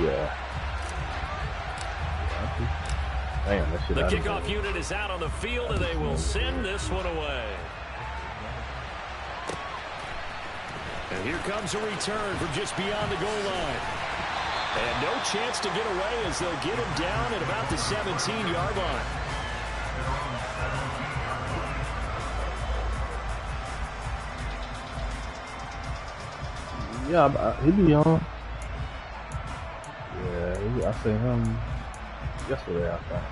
Yeah. Damn, that shit. The kickoff unit is out on the field, and they will send this one away. And here comes a return from just beyond the goal line. And no chance to get away as they'll get him down at about the 17-yard line. Yeah, he be on. Yeah, I seen him yesterday, I think.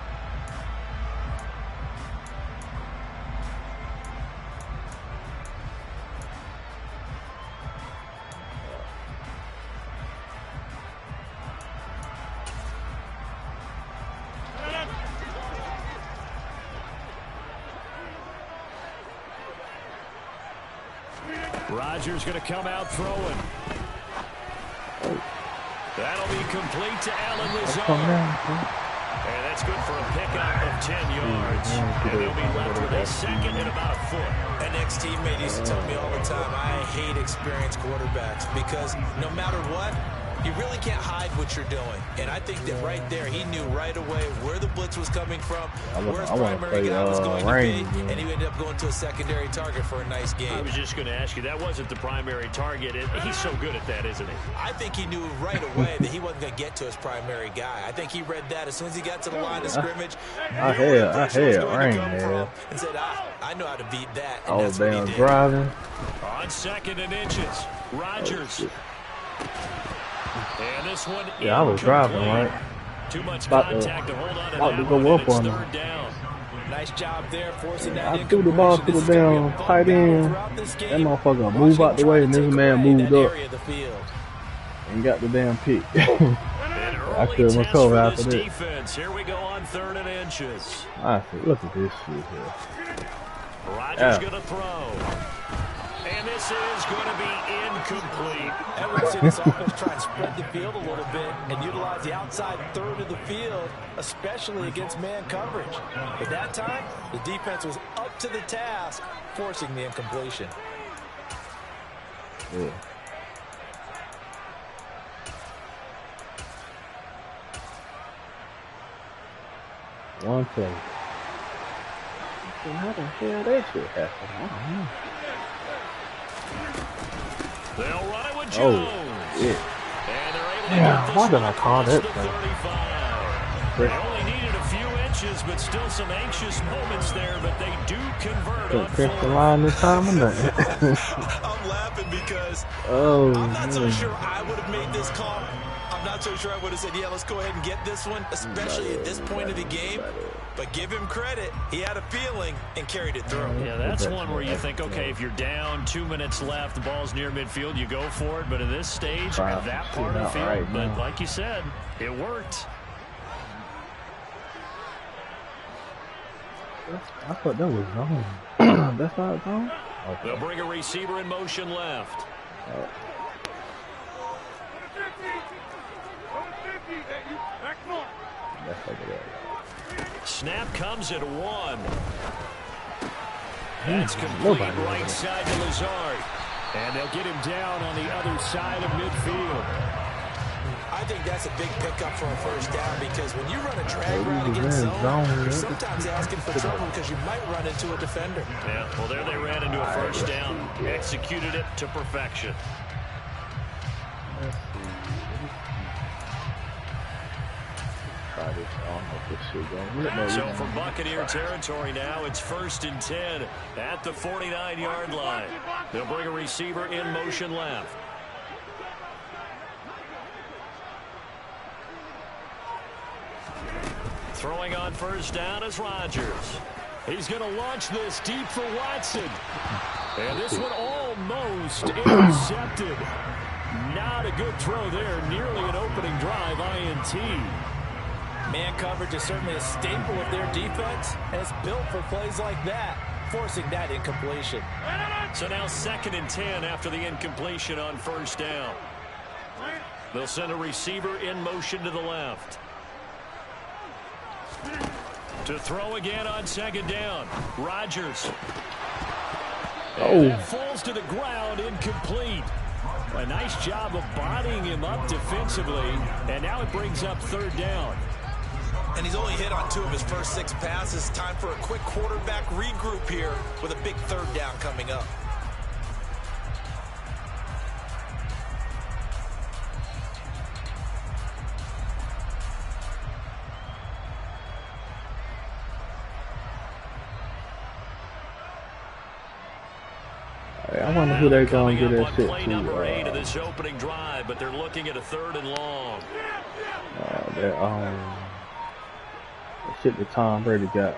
Rodgers going to come out throwing. That'll be complete to Allen Lazard. And that's good for a pickup of 10 yards. And they'll be left with a second and about a foot. An ex-teammate used to tell me all the time, I hate experienced quarterbacks because no matter what, you really can't hide what you're doing. And I think that right there, he knew right away where the blitz was coming from, where his primary guy was going to be, and he ended up going to a secondary target for a nice game. I was just going to ask you, that wasn't the primary target. He's so good at that, isn't he? I think he knew right away that he wasn't going to get to his primary guy. I think he read that as soon as he got to the line of scrimmage. I had rain, man. And said, I know how to beat that. I was down driving. On 2nd and inches, Rodgers. And this one, yeah, I was driving, right? Too much contact to hold on to about to go up on him. Nice job there, forcing that. I threw the ball to the damn tight end. That motherfucker moved out the way, and this man moved up and got the damn pick. I couldn't recover after that. Defense. Here we go on 3rd and inches. I see. Look at this shit here. Rodgers going to throw. And this is going to be incomplete. Edwardson's offense trying to spread the field a little bit and utilize the outside third of the field, especially against man coverage. But that time, the defense was up to the task, forcing the incompletion. Yeah. One play. How the hell that shit happened? I don't know. They'll run it with Jones. Oh, yeah. And they're able to get why did I this call that? They only needed a few inches, but still some anxious moments there, but they do convert on press the line this time or not? I'm laughing because I'm not so sure I would have made this call. I'm not so sure I would have said, yeah, let's go ahead and get this one, especially at this point of the game. But give him credit. He had a feeling and carried it through. Yeah, that's one where you think, okay, if you're down, 2 minutes left, the ball's near midfield, you go for it. But in this stage, at that part of the field, right, but like you said, it worked. I thought that was zone. That's not zone? Okay. They'll bring a receiver in motion left. Snap comes at 1. That's complete right side to Lazard. And they'll get him down on the other side of midfield. I think that's a big pickup for a first down because when you run a drag route against zone, you're sometimes asking for trouble because you might run into a defender. Yeah, well, there they ran into a first down, executed it to perfection. So from Buccaneer territory now, it's 1st and 10 at the 49-yard line. They'll bring a receiver in motion left. Throwing on first down is Rodgers. He's going to launch this deep for Watson. And this one almost intercepted. Not a good throw there. Nearly an opening drive INT. Man coverage is certainly a staple of their defense, and it's built for plays like that, forcing that incompletion. So now 2nd and 10 after the incompletion on first down. They'll send a receiver in motion to the left. To throw again on 2nd down. Rodgers. And that falls to the ground, incomplete. A nice job of bodying him up defensively, and now it brings up 3rd down. And he's only hit on 2 of his first 6 passes. Time for a quick quarterback regroup here with a big 3rd down coming up. I wonder who they're going to get that shit play number 8 of this opening drive, but they're looking at a 3rd and long. That shit that Tom Brady got.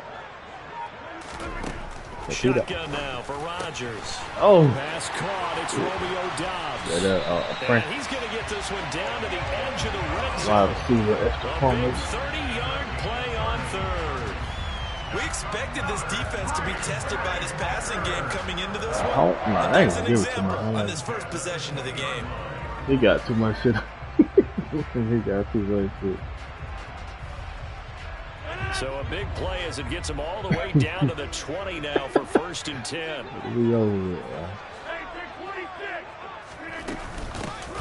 Shotgun now for Rodgers. Oh. Pass caught. It's Romeo Doubs. Frank. And he's going to get this one down to the edge of the red Wow, zone. see what extra A corners. big 30-yard play on 3rd. We expected this defense to be tested by this passing game coming into this one. Oh, no, And I ain't that's an gonna give it to example him. on this first possession of the game. He got too much shit. He got too much shit. So a big play as it gets him all the way down to the 20 now for 1st and 10. We over it,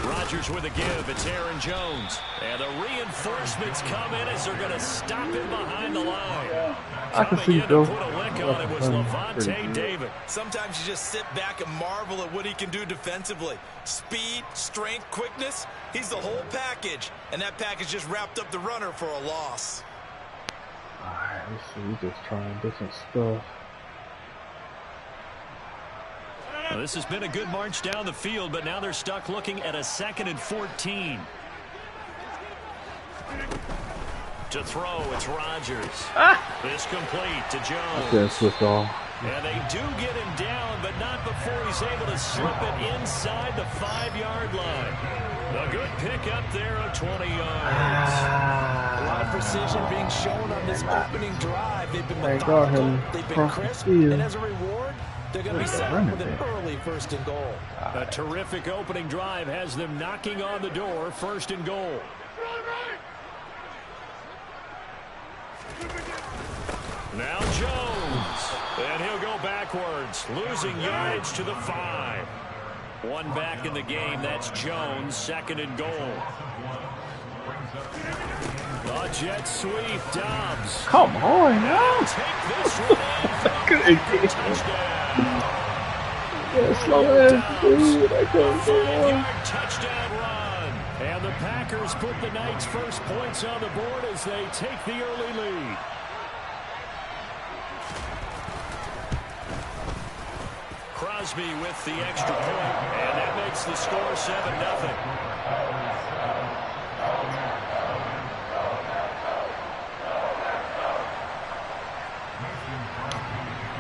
Rodgers with a give. It's Aaron Jones. And the reinforcements come in as they're going to stop him behind the line. I can see, Coming in Joe. to put a lick on it was Levante David. Sometimes you just sit back and marvel at what he can do defensively. Speed, strength, quickness. He's the whole package. And that package just wrapped up the runner for a loss. Alright, let's see. We just trying different stuff. Well, this has been a good march down the field, but now they're stuck looking at a 2nd and 14. To throw, it's Rodgers. This complete to Jones. Okay, switch off. And they do get him down, but not before he's able to slip it inside the 5-yard line. A good pick up there of 20 yards. A lot of precision being shown on this opening drive. They've been They got methodical, him they've been across the crisp, field. and as a reward, they're going to be set up with an early 1st and goal. A terrific opening drive has them knocking on the door, 1st and goal. Now Jones, and he'll go backwards, losing yardage to the 5. One back in the game, that's Jones, 2nd and goal. A jet sweep, Doubs. Come on, now. Take this one in. Touchdown. Yeah, slow ass dude. I can't go on. 5-yard touchdown run. And the Packers put the Knights' first points on the board as they take the early lead. Crosby with the extra point, and that makes the score 7-0.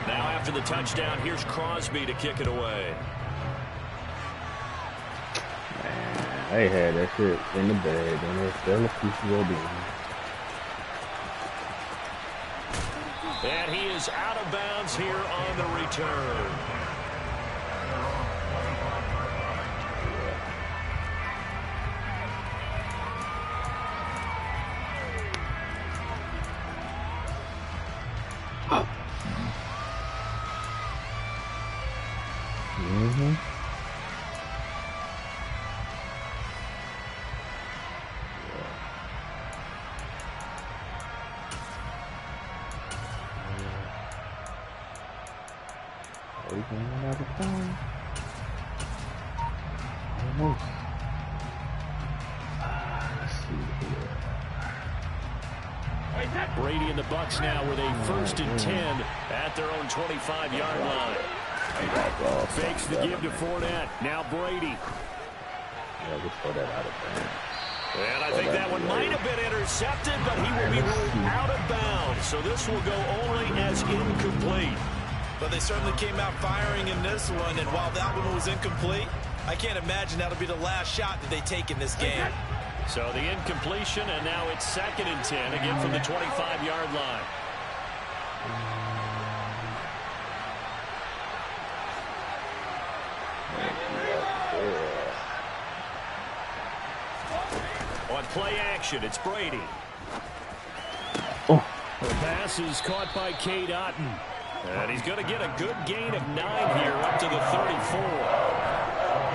Now after the touchdown, here's Crosby to kick it away. Man, they had that shit in the bag, and they're still a piece of it. And he is out of bounds here on the return. Brady and the Bucks now with a 1st and 10 at their own 25-yard line. Fakes the give to Fournette. Now Brady. Yeah, just throw that out of bounds. And I think that one might have been intercepted, but he will be ruled out of bounds. So this will go only as incomplete. But they certainly came out firing in this one, and while that one was incomplete, I can't imagine that'll be the last shot that they take in this game. So the incompletion, and now it's 2nd and 10, again from the 25-yard line. On play action, it's Brady. Oh. The pass is caught by Cade Otton. And he's going to get a good gain of 9 here up to the 34.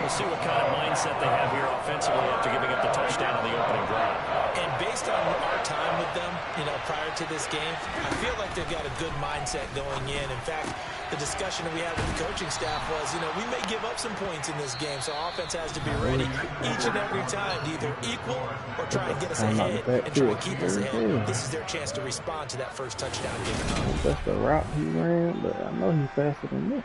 We'll see what kind of mindset they have here offensively after giving up the touchdown on the opening drive. And based on our time with them, prior to this game, I feel like they've got a good mindset going in. In fact, the discussion that we had with the coaching staff was, we may give up some points in this game, so offense has to be ready each and every time to either equal or try and get us ahead and try and keep us ahead. This is their chance to respond to that first touchdown given up. That's the route he ran, but I know he's faster than me.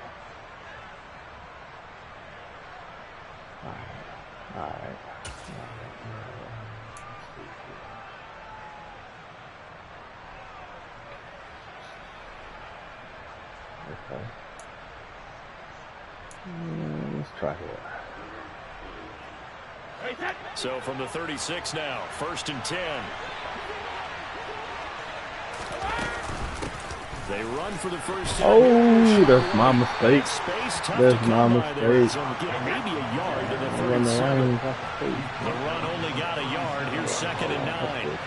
All right. Okay. Let's try it. So from the 36 now, 1st and 10. They run for the first down. Oh, that's my mistake. That's my mistake. Maybe a yard to the 37. The run only got a yard. Here's 2nd and 9.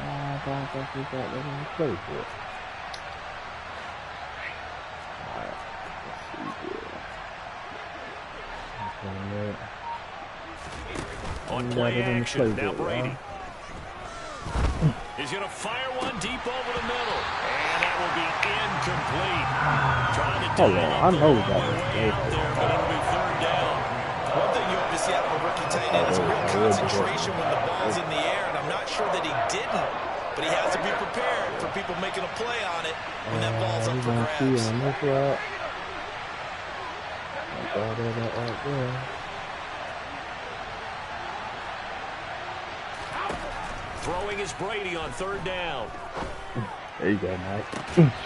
I don't think we got that in the play for it. Alright, let's see here. On play action, now Brady. He's going to fire one deep over the middle. And that will be incomplete. Trying to hold on, I know that was way out there, but it'll be 3rd down. One thing you obviously have from a rookie tight end is real concentration when the ball's in the air, and I'm not sure that he didn't, but he has to be prepared for people making a play on it when that ball's up for grabs. Throwing is Brady on 3rd down. There you go, Mike.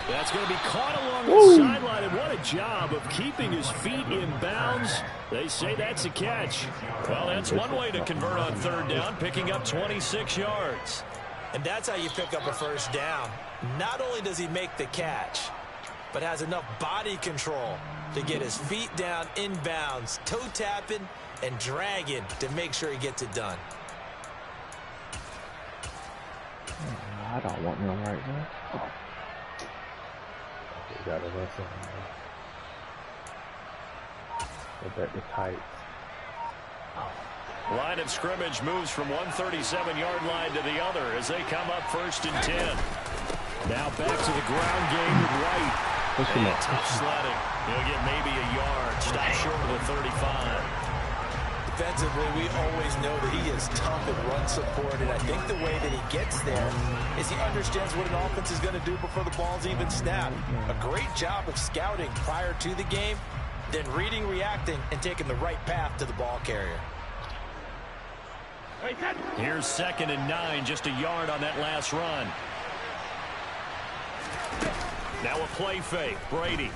That's going to be caught along the sideline, and what a job of keeping his feet in bounds. They say that's a catch. Well, that's one way to convert on 3rd down, picking up 26 yards. And that's how you pick up a first down. Not only does he make the catch, but has enough body control to get his feet down in bounds, toe tapping and dragging to make sure he gets it done. I don't want none right now. Oh. We got a lesson. Go back to tight. Line of scrimmage moves from one 37-yard line to the other as they come up 1st and 10. Now back to the ground game with White. And tough sledding. He'll get maybe a yard. Stop short of the 35. Defensively, we always know that he is tough at run support, and I think the way that he gets there is he understands what an offense is going to do before the ball's even snapped. A great job of scouting prior to the game, then reading, reacting, and taking the right path to the ball carrier. Here's 2nd and 9, just a yard on that last run. Now a play fake, Brady.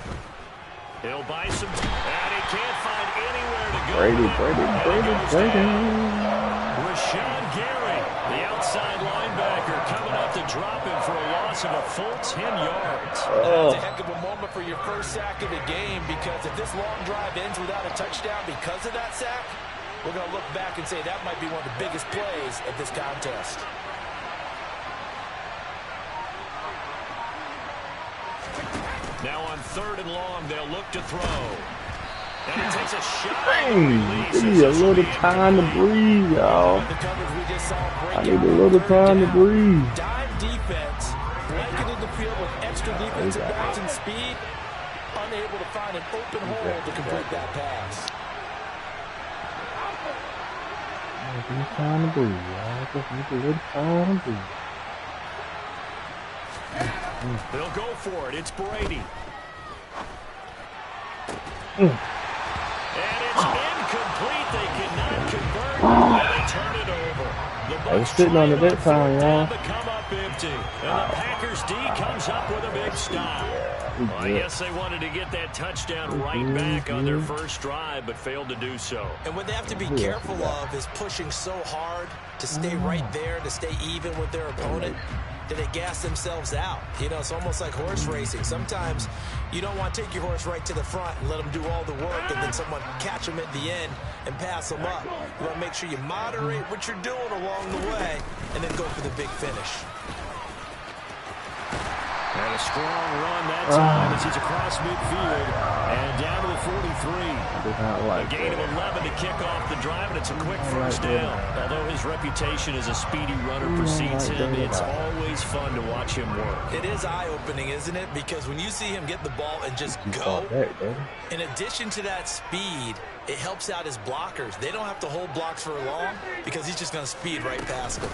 He'll buy some, and he can't find anywhere to go. Brady. Rashawn Gary, the outside linebacker, coming up to drop him for a loss of a full 10 yards. That's a heck of a moment for your first sack of the game, because if this long drive ends without a touchdown because of that sack, we're going to look back and say that might be one of the biggest plays of this contest. Now on 3rd and long, they'll look to throw. And he takes a shot. Dang, give me a little time to breathe, y'all. I need a little time to breathe. Dime defense, blanketed the field with extra defensive backs and speed, unable to find an open hole to complete that pass. Give me time to breathe, y'all. Just need a little time to breathe. They'll go for it. It's Brady. And it's incomplete. They cannot convert. And they turn it over. I was sitting on it that time, y'all. Come up empty. And the Packers D comes up with a big stop. Well, I guess they wanted to get that touchdown right back on their first drive, but failed to do so. And what they have to be careful of is pushing so hard to stay right there, to stay even with their opponent. that they gas themselves out. You know, it's almost like horse racing. Sometimes you don't want to take your horse right to the front and let them do all the work and then someone catch them at the end and pass them up. You want to make sure you moderate what you're doing along the way and then go for the big finish. And a strong run that time as he's across midfield and down to the 43. A gain of 11 to kick off the drive, and it's a quick first down. Although his reputation as a speedy runner precedes him, it's always fun to watch him work. It is eye-opening, isn't it? Because when you see him get the ball and just go, in addition to that speed, it helps out his blockers. They don't have to hold blocks for long because he's just going to speed right past them.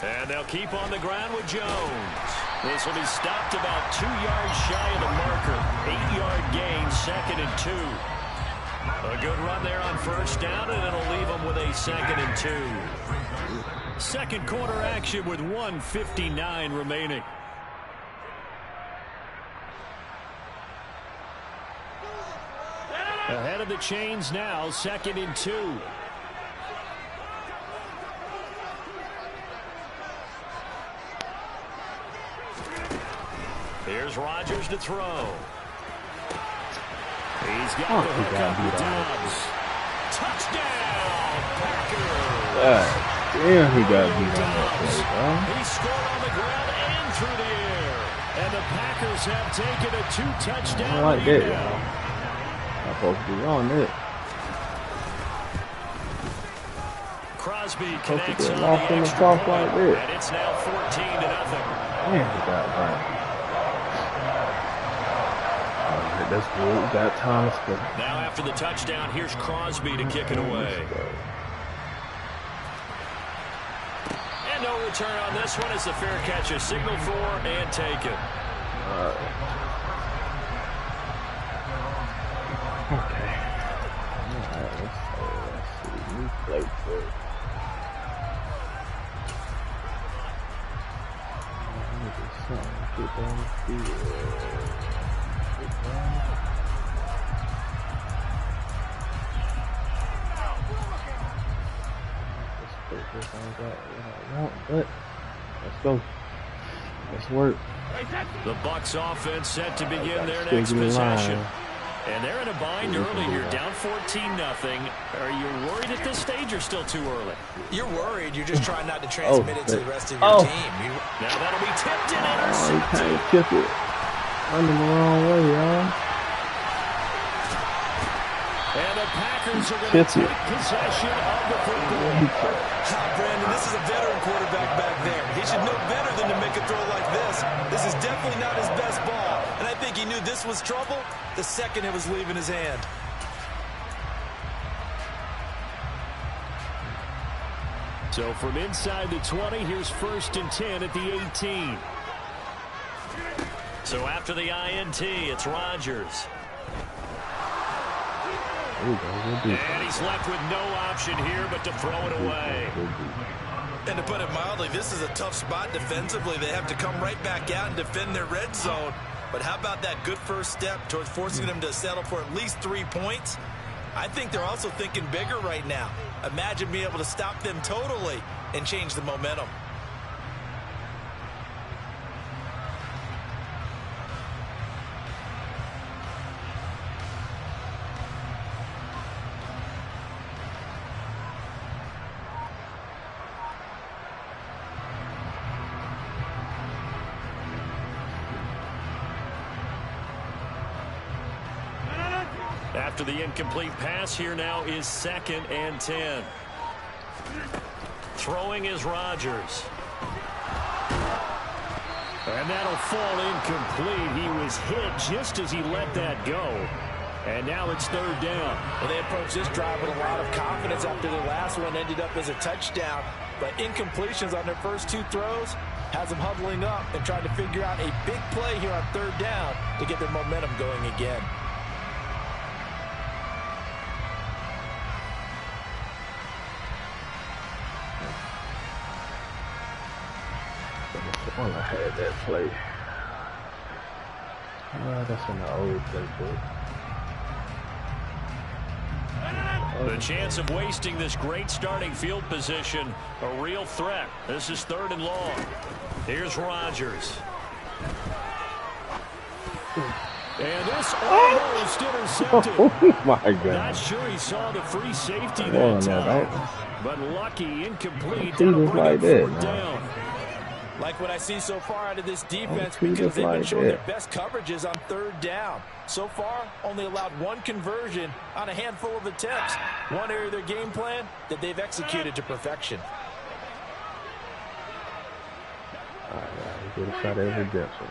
And they'll keep on the ground with Jones. This will be stopped about 2 yards shy of the marker. 8-yard gain, 2nd and 2. A good run there on first down, and it'll leave them with a 2nd and 2. Second quarter action with 1:59 remaining. Ahead of the chains now, 2nd and 2. Here's Rodgers to throw. He's got the hook up with Dobbs. Touchdown, Packers! Damn, he got beat on that play, bro. He scored on the ground and through the air. And the Packers have taken a 2-touchdown I like that, lead y'all. now. I'm supposed to be on it. Crosby connects on lost the in the extra soft point, like this. and it's now 14-0. Man, he got right. Alright, that's good. We got time to split. Now after the touchdown, here's Crosby to kick it away. And no return on this one as the fair catch is signaled for and taken. Okay. Alright, let's see. New play first. Get down the field. Get down. Let's put this on that what I want, but let's go. Let's work. The Bucs offense set to begin their next possession. And they're in a bind early here, down 14-0. Are you worried at this stage or still too early? You're worried. You're just trying not to transmit it to the rest of your team. Now that'll be tipped and He intercepted. kind of tipped it. Running the wrong way, y'all. And the Packers are going to take possession of the football. Brandon, this is a veteran quarterback back there. He should know better than to make a throw like this. This is definitely not his best ball. And I think he knew this was trouble the second it was leaving his hand. So from inside the 20, here's 1st and 10 at the 18. So after the INT, it's Rodgers. And he's left with no option here but to throw it away. And to put it mildly, this is a tough spot defensively. They have to come right back out and defend their red zone. But how about that good first step towards forcing them to settle for at least 3 points? I think they're also thinking bigger right now. Imagine being able to stop them totally and change the momentum. After the incomplete pass, here now is 2nd and 10. Throwing is Rodgers. And that'll fall incomplete. He was hit just as he let that go. And now it's 3rd down. Well, they approached this drive with a lot of confidence after the last one ended up as a touchdown. But incompletions on their first 2 throws has them huddling up and trying to figure out a big play here on 3rd down to get their momentum going again. When I had that play. That's in the old playbook. The chance of wasting this great starting field position, a real threat. This is 3rd and long. Here's Rodgers. And this almost intercepted. Oh my God. Not sure he saw the free safety that time. But lucky, incomplete. That'll bring like it that, down. Like what I see so far out of this defense, because they've been showing their best coverages on third down. So far, only allowed one conversion on a handful of attempts. One area of their game plan that they've executed to perfection. All right, get a shot at redemption.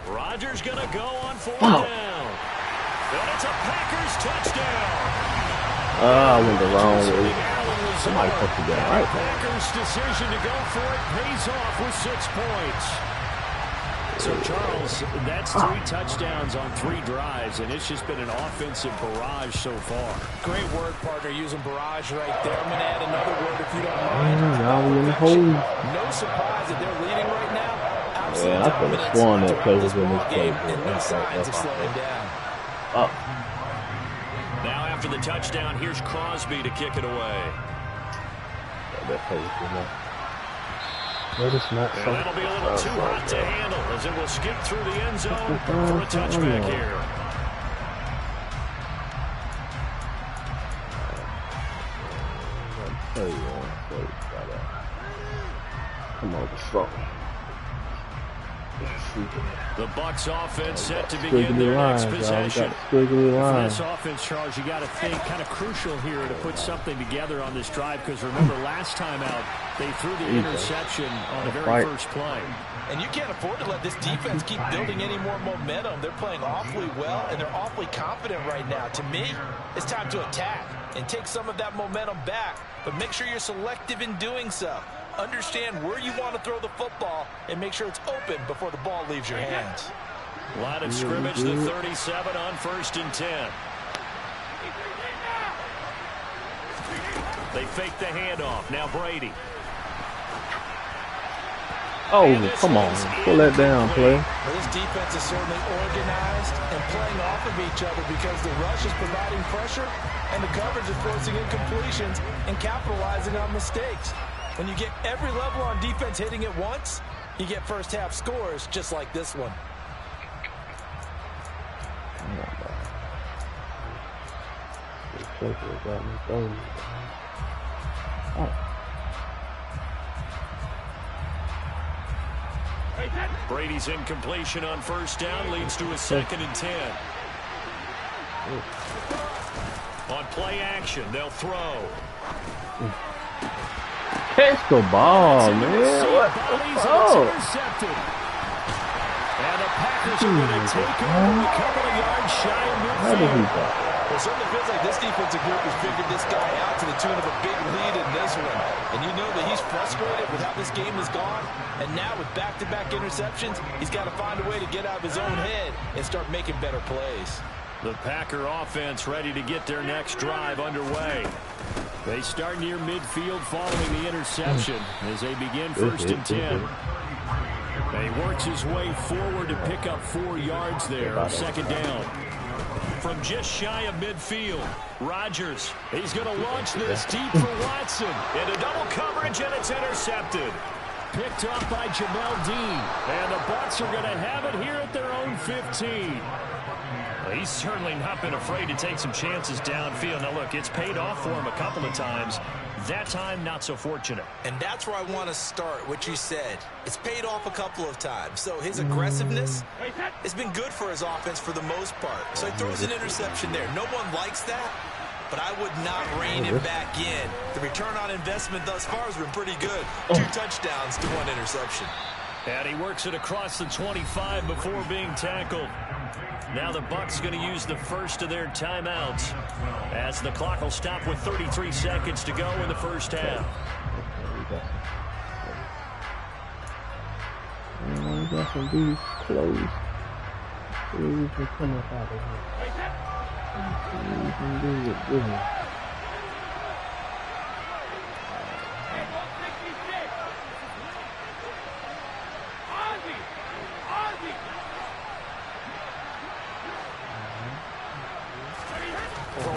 Rodgers gonna go on fourth down. And it's a Packers touchdown. I went the wrong way. Somebody put you down right there. Packers' decision to go for it pays off with 6 points. So, Charles, that's 3 touchdowns on 3 drives, and it's just been an offensive barrage so far. Great word, partner, using barrage right there. I'm going to add another word if you don't mind. Now we're in the hole. No surprise that they're leading right now. Absolutely. Yeah, I could have sworn that play was in this game. And no signs of slowing down. Now, after the touchdown, here's Crosby to kick it away. That play was good enough. But it's not and that'll be a little too hot to handle as it will skip through the end zone for a touchback here. Come on, strong. The Bucs offense set to begin their next possession. For this offense, Charles, you got to think kind of crucial here to put something together on this drive, because remember last time out they threw the interception on the very first play. And you can't afford to let this defense keep building any more momentum. They're playing awfully well, and they're awfully confident right now. To me, it's time to attack and take some of that momentum back, but make sure you're selective in doing so. Understand where you want to throw the football and make sure it's open before the ball leaves your hands. Line of scrimmage, the 37 on 1st and 10. They fake the handoff. Now Brady. Oh, come on. Pull that down, player. Well, this defense is certainly organized and playing off of each other because the rush is providing pressure and the coverage is forcing incompletions and capitalizing on mistakes. When you get every level on defense hitting it once, you get first half scores just like this one. Brady's incompletion on 1st down leads to a 2nd and 10. On play action, they'll throw. Catch the ball, man. What? Oh. And the Packers are going to take over a couple of yards shy of midfield. It certainly feels like this defensive group has figured this guy out to the tune of a big lead in this one. And you know that he's frustrated with how this game has gone. And now with back-to-back interceptions, he's got to find a way to get out of his own head and start making better plays. The Packer offense ready to get their next drive underway. They start near midfield following the interception as they begin 1st and 10. He works his way forward to pick up 4 yards there on 2nd down. From just shy of midfield, Rodgers, he's going to launch this deep for Watson. Into double coverage, and it's intercepted. Picked off by Jamel Dean. And the Bucs are going to have it here at their own 15. He's certainly not been afraid to take some chances downfield. Now, look, it's paid off for him a couple of times. That time, not so fortunate. And that's where I want to start, what you said. It's paid off a couple of times. So his aggressiveness has been good for his offense for the most part. So he throws an interception there. No one likes that, but I would not rein him back in. The return on investment thus far has been pretty good. 2 touchdowns to 1 interception. And he works it across the 25 before being tackled. Now the Bucs going to use the first of their timeouts as the clock will stop with 33 seconds to go in the first half. We got some dudes close. We can come up out of here. We can do it good.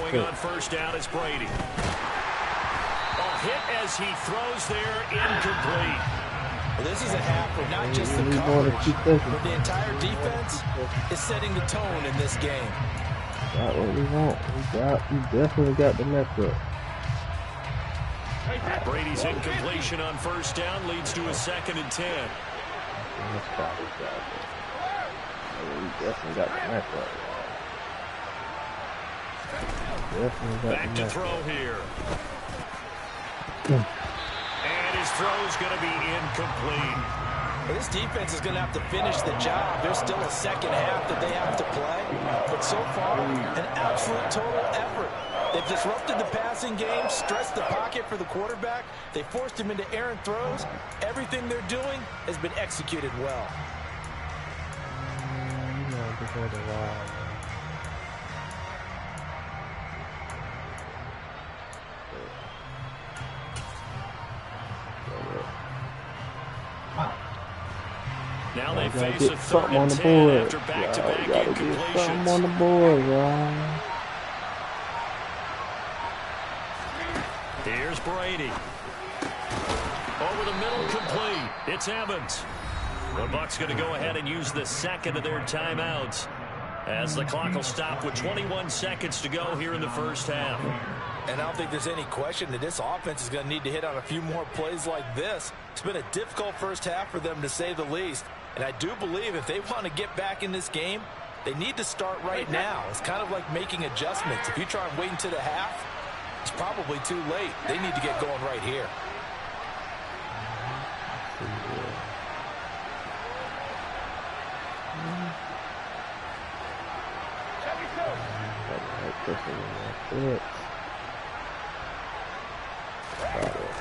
On 1st down, it's Brady. Oh, hit as he throws there, incomplete. Well, this is a half where not just the coverage, but the entire defense is setting the tone in this game. Got what we want. We definitely got the matchup. Brady's incompletion on first down leads to a 2nd and 10. We definitely got the matchup. Back to throw here. And his throw's going to be incomplete. This defense is going to have to finish the job. There's still a second half that they have to play. But so far, an absolute total effort. They've disrupted the passing game, stressed the pocket for the quarterback. They forced him into errant throws. Everything they're doing has been executed well. Now they face a 3rd and 10 after back-to-back incompletions. Something on the board, y'all. Here's Brady. Over the middle, complete. It's Evans. The Bucs going to go ahead and use the 2nd of their timeouts as the clock will stop with 21 seconds to go here in the first half. And I don't think there's any question that this offense is going to need to hit on a few more plays like this. It's been a difficult first half for them, to say the least. And I do believe if they want to get back in this game, they need to start right now. It's kind of like making adjustments. If you try and wait until the half, it's probably too late. They need to get going right here.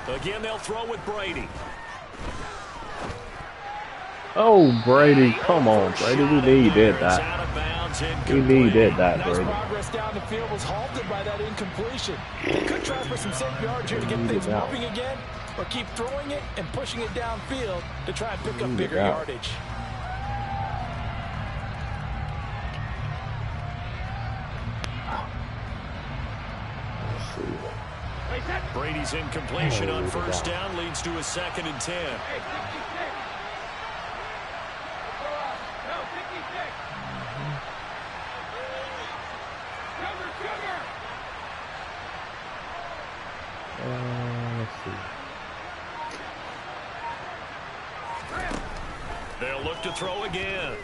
Again, they'll throw with Brady. Oh, Brady, come on, Brady. We needed that. We needed that, Brady. Progress down the field was halted by that incompletion. They could try for some safe yards here to get things moving again, or keep throwing it and pushing it downfield to try and pick up bigger yardage. Brady's incompletion on first down leads to a 2nd and 10. Let's see. They'll look to throw again.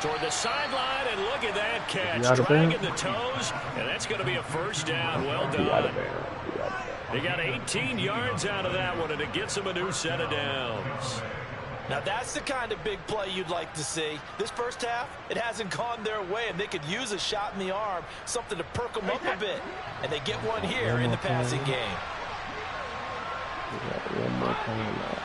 Toward the sideline, and look at that catch. Dragging the toes, and that's going to be a first down. Well done. They got 18 yards out of that one, and it gets them a new set of downs. Now that's the kind of big play you'd like to see. This first half, it hasn't gone their way, and they could use a shot in the arm, something to perk them up a bit. And they get one here in the passing game. One more time now.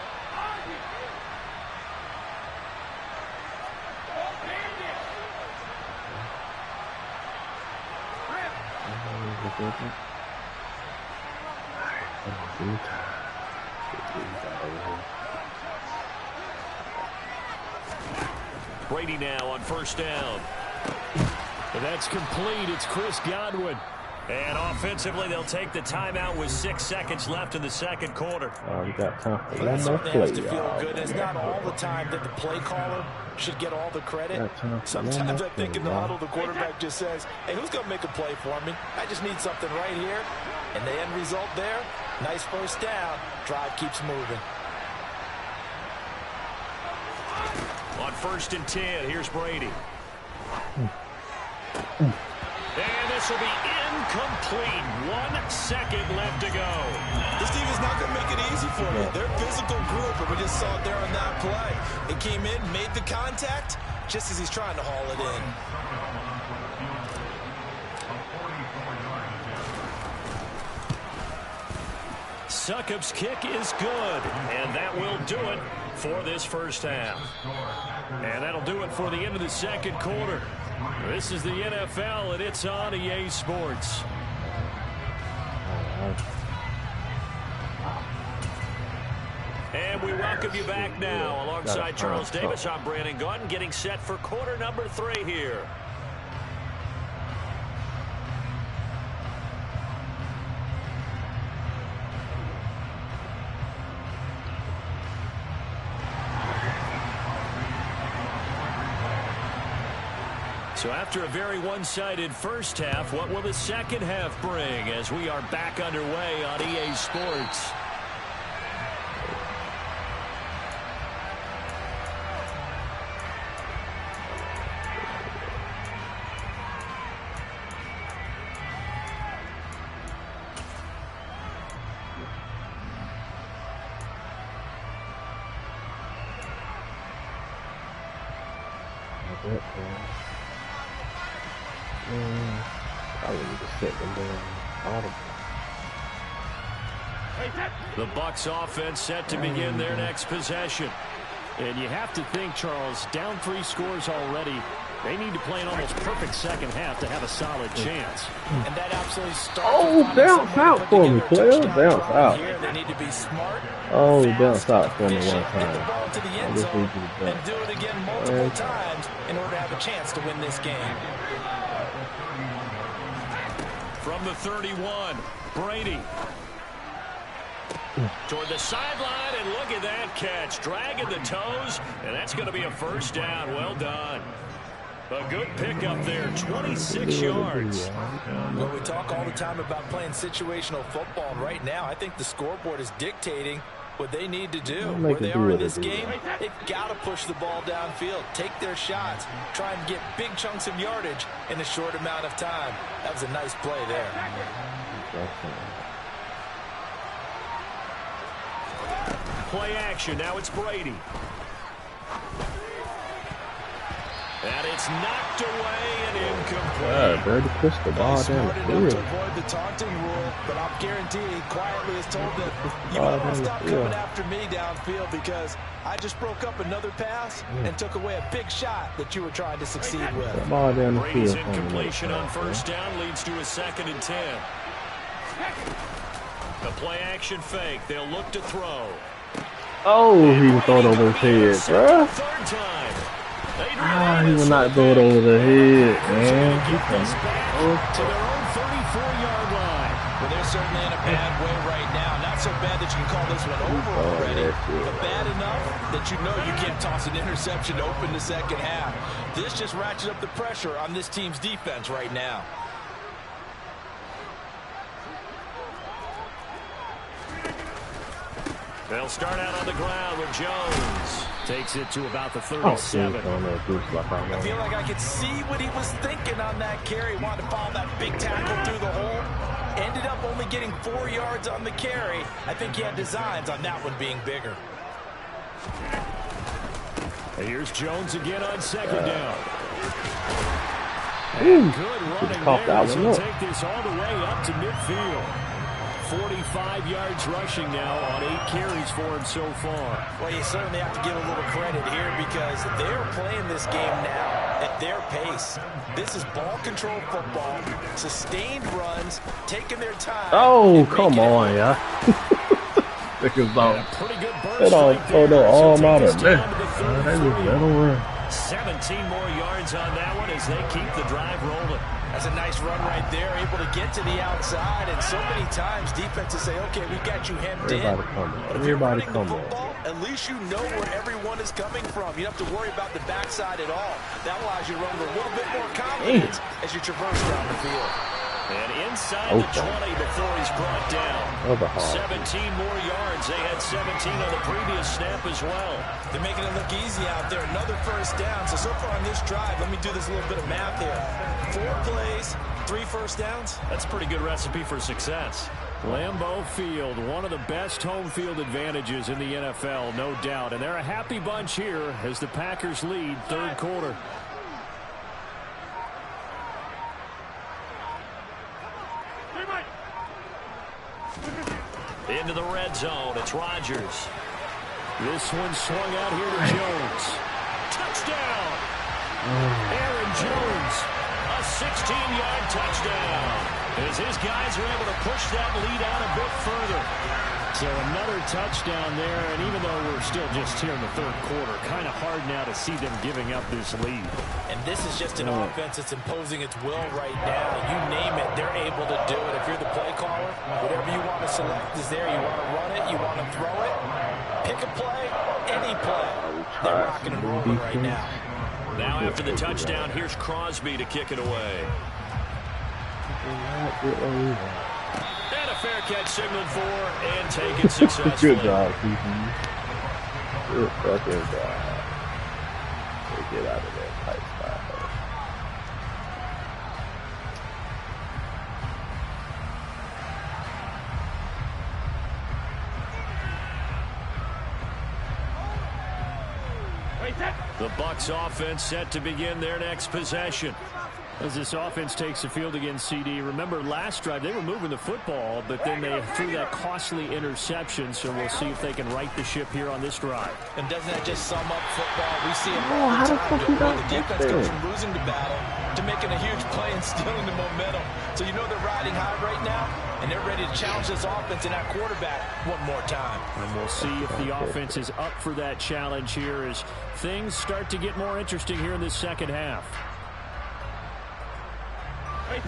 Brady now on first down. And that's complete. It's Chris Godwin. And offensively, they'll take the timeout with 6 seconds left in the second quarter. We got time for one more play, has to feel good. It's not all the time that the play caller should get all the credit. Sometimes I think in the huddle, the quarterback just says, hey, who's going to make a play for me? I just need something right here. And the end result there, nice first down. Drive keeps moving. On 1st and 10, here's Brady. And this will be incomplete. 1 second left to go. This team is not going to make it easy for you. They're a physical group, and we just saw it there on that play. It came in, made the contact, just as he's trying to haul it in. Succop's kick is good, and that will do it for this first half. And that'll do it for the end of the second quarter. This is the NFL, and it's on EA Sports. And we welcome you back now. Alongside Charles Davis, I'm Brandon Gaudin, getting set for quarter number 3 here. So after a very one-sided first half, what will the second half bring as we are back underway on EA Sports? The Bucs offense set to begin their next possession. And you have to think, Charles, down 3 scores already. They need to play an almost perfect second half to have a solid chance. And that absolutely starts. Oh, bounce out for me, player. Bounce out. They need to be smart. Oh, bounce out for me one Get the time. ball to the end zone and do it again multiple times in order to have a chance to win this game. From the 31, Brady. Toward the sideline, and look at that catch. Dragging the toes, and that's going to be a first down. Well done. A good pickup there, 26 yards. Well, we talk all the time about playing situational football. Right now, I think the scoreboard is dictating what they need to do. Where they are in this game, they've got to push the ball downfield, take their shots, try and get big chunks of yardage in a short amount of time. That was a nice play there. Play action. Now it's Brady. And it's knocked away and incomplete. Brady pushed the ball down the field. To avoid the taunting rule, but I'm guaranteed he quietly is told that you want to stop coming after me downfield because I just broke up another pass and took away a big shot that you were trying to succeed with. Ball down the Brady's field. incompletion on first down leads to a 2nd and 10. The play action fake. They'll look to throw. Oh, he was throwing over his head, bruh. Third time. He will not throw it over the head, man. To their own 34-yard line. Well, they're certainly in a bad way right now. Not so bad that you can call this one over already, but bad enough that you know you can't toss an interception to open the second half. This just ratchets up the pressure on this team's defense right now. They'll start out on the ground with Jones. Takes it to about the 37. I feel like I could see what he was thinking on that carry. Wanted to follow that big tackle through the hole. Ended up only getting 4 yards on the carry. I think he had designs on that one being bigger. And here's Jones again on 2nd down. And good running there. So take this all the way up to midfield. 45 yards rushing now on 8 carries for him so far. Well, you certainly have to give a little credit here because they're playing this game now at their pace. This is ball control football, sustained runs, taking their time. Oh, come on, yeah. Pretty good burst right there. No arm out of that. 17 more yards on that one as they keep the drive rolling. That's a nice run right there, able to get to the outside, and so many times defenses say, okay, we've got you hemmed in. But if you're running the football, at least you know where everyone is coming from. You don't have to worry about the backside at all. That allows you to run with a little bit more confidence as you traverse down the field. And inside the 20 before he's brought down. 17 more yards. They had 17 on the previous snap as well. They're making it look easy out there. Another first down. So far on this drive, let me do this little bit of math here. 4 plays, 3 first downs. That's a pretty good recipe for success. Lambeau Field, one of the best home field advantages in the NFL, no doubt. And they're a happy bunch here as the Packers lead 3rd quarter. Into the red zone. It's Rodgers. This one swung out here to Jones. Touchdown! Aaron Jones. A 16-yard touchdown. As his guys are able to push that lead out a bit further. So another touchdown there, and even though we're still just here in the 3rd quarter, kind of hard now to see them giving up this lead. And this is just an offense that's imposing its will right now. You name it, they're able to do it. If you're the play caller, whatever you want to select is there. You want to run it, you want to throw it, pick a play, any play. They're rocking and rolling right now. Now after the touchdown, here's Crosby to kick it away. And a fair catch signaled for and taken successfully. Good job, Keith. Good fucking job. Get out of that tight spot. The Bucs offense set to begin their next possession. As this offense takes the field against CD, remember last drive they were moving the football, but then they threw that costly interception, so we'll see if they can right the ship here on this drive. And doesn't that just sum up football? We see it all the time. The defense goes from losing the battle to making a huge play and stealing the momentum. So you know they're riding high right now, and they're ready to challenge this offense and that quarterback one more time. And we'll see if the offense is up for that challenge here as things start to get more interesting here in this second half.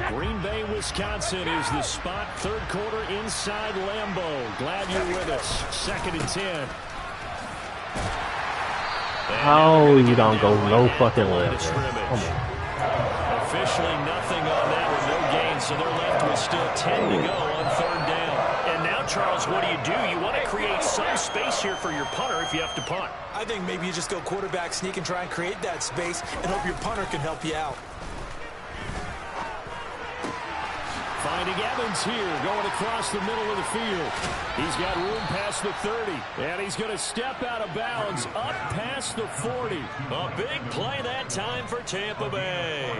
Green Bay, Wisconsin is the spot. Third quarter inside Lambeau. Glad you're with us. 2nd and 10. How you don't go no fucking way. Officially nothing on that with no gain, so they're left with still 10 to go on 3rd down. And now, Charles, what do? You want to create some space here for your punter if you have to punt. I think maybe you just go quarterback sneak and try and create that space and hope your punter can help you out. Finding Evans here, going across the middle of the field. He's got room past the 30, and he's going to step out of bounds up past the 40. A big play that time for Tampa Bay.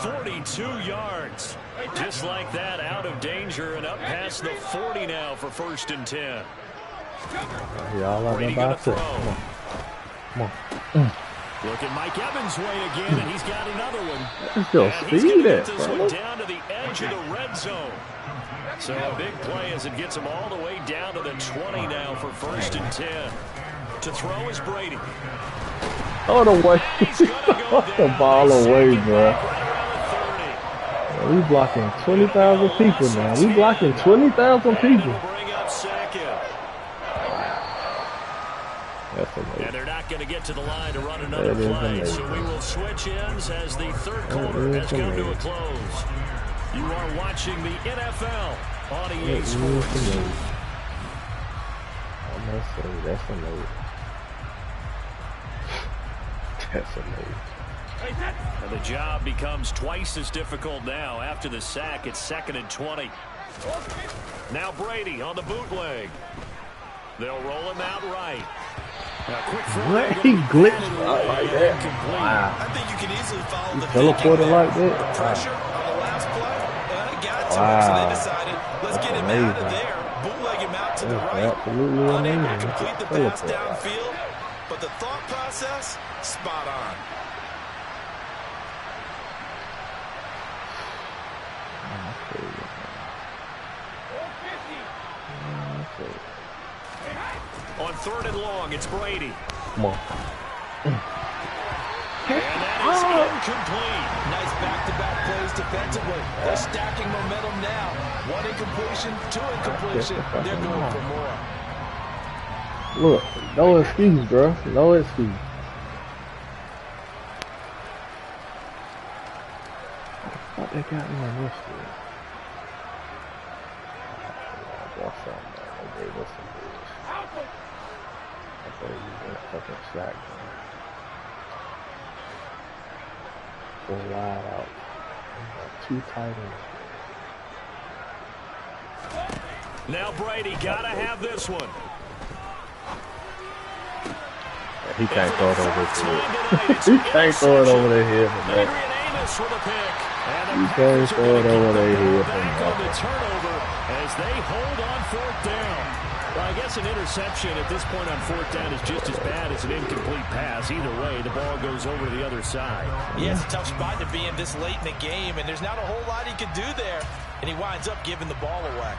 42 yards. Just like that, out of danger and up past the 40 now for 1st and 10. Brady gonna throw. Come on. Look at Mike Evans' way again, and he's got another one. He's going to get this one down to the edge of the red zone. So a big play as it gets him all the way down to the 20 now for 1st and 10. To throw is Brady. Oh, the way. The ball away, bro. We blocking 20,000 people now. We blocking 20,000 people. And they're not going to get to the line to run another play, so we will switch ends as the 3rd quarter has come to a close. You are watching the NFL on EA Sports. That's amazing. That's amazing. And the job becomes twice as difficult now. After the sack, it's 2nd and 20. Now Brady on the bootleg. They'll roll him out right. What? He glitched out like that. Wow. I think you can easily follow the teleported like that. Pressure on the last play, and it got to him, so they decided, let's get him out of there, bootleg him out to the right. Absolutely unable amazing. to complete the pass downfield, but the thought process, spot on. On 3rd and long, it's Brady. Come on. And that is incomplete. Nice back-to-back plays defensively. They're stacking momentum now. 1 incompletion, 2 incompletion. They're going for more. Look, no excuse, bro. No excuse. I thought they got me on this one. What's up, man? They gave us some rules. I thought you were that fucking sack, man. Go wide out. 2 tight ends. Now Brady gotta have this one. He can't throw it over his head. He can't throw it over their head from that. He can't throw it over their head from that. The turnover as they hold on 4th down. Well, I guess an interception at this point on 4th down is just as bad as an incomplete pass. Either way, the ball goes over to the other side. Yeah, it's a tough spot to be in this late in the game, and there's not a whole lot he could do there, and he winds up giving the ball away.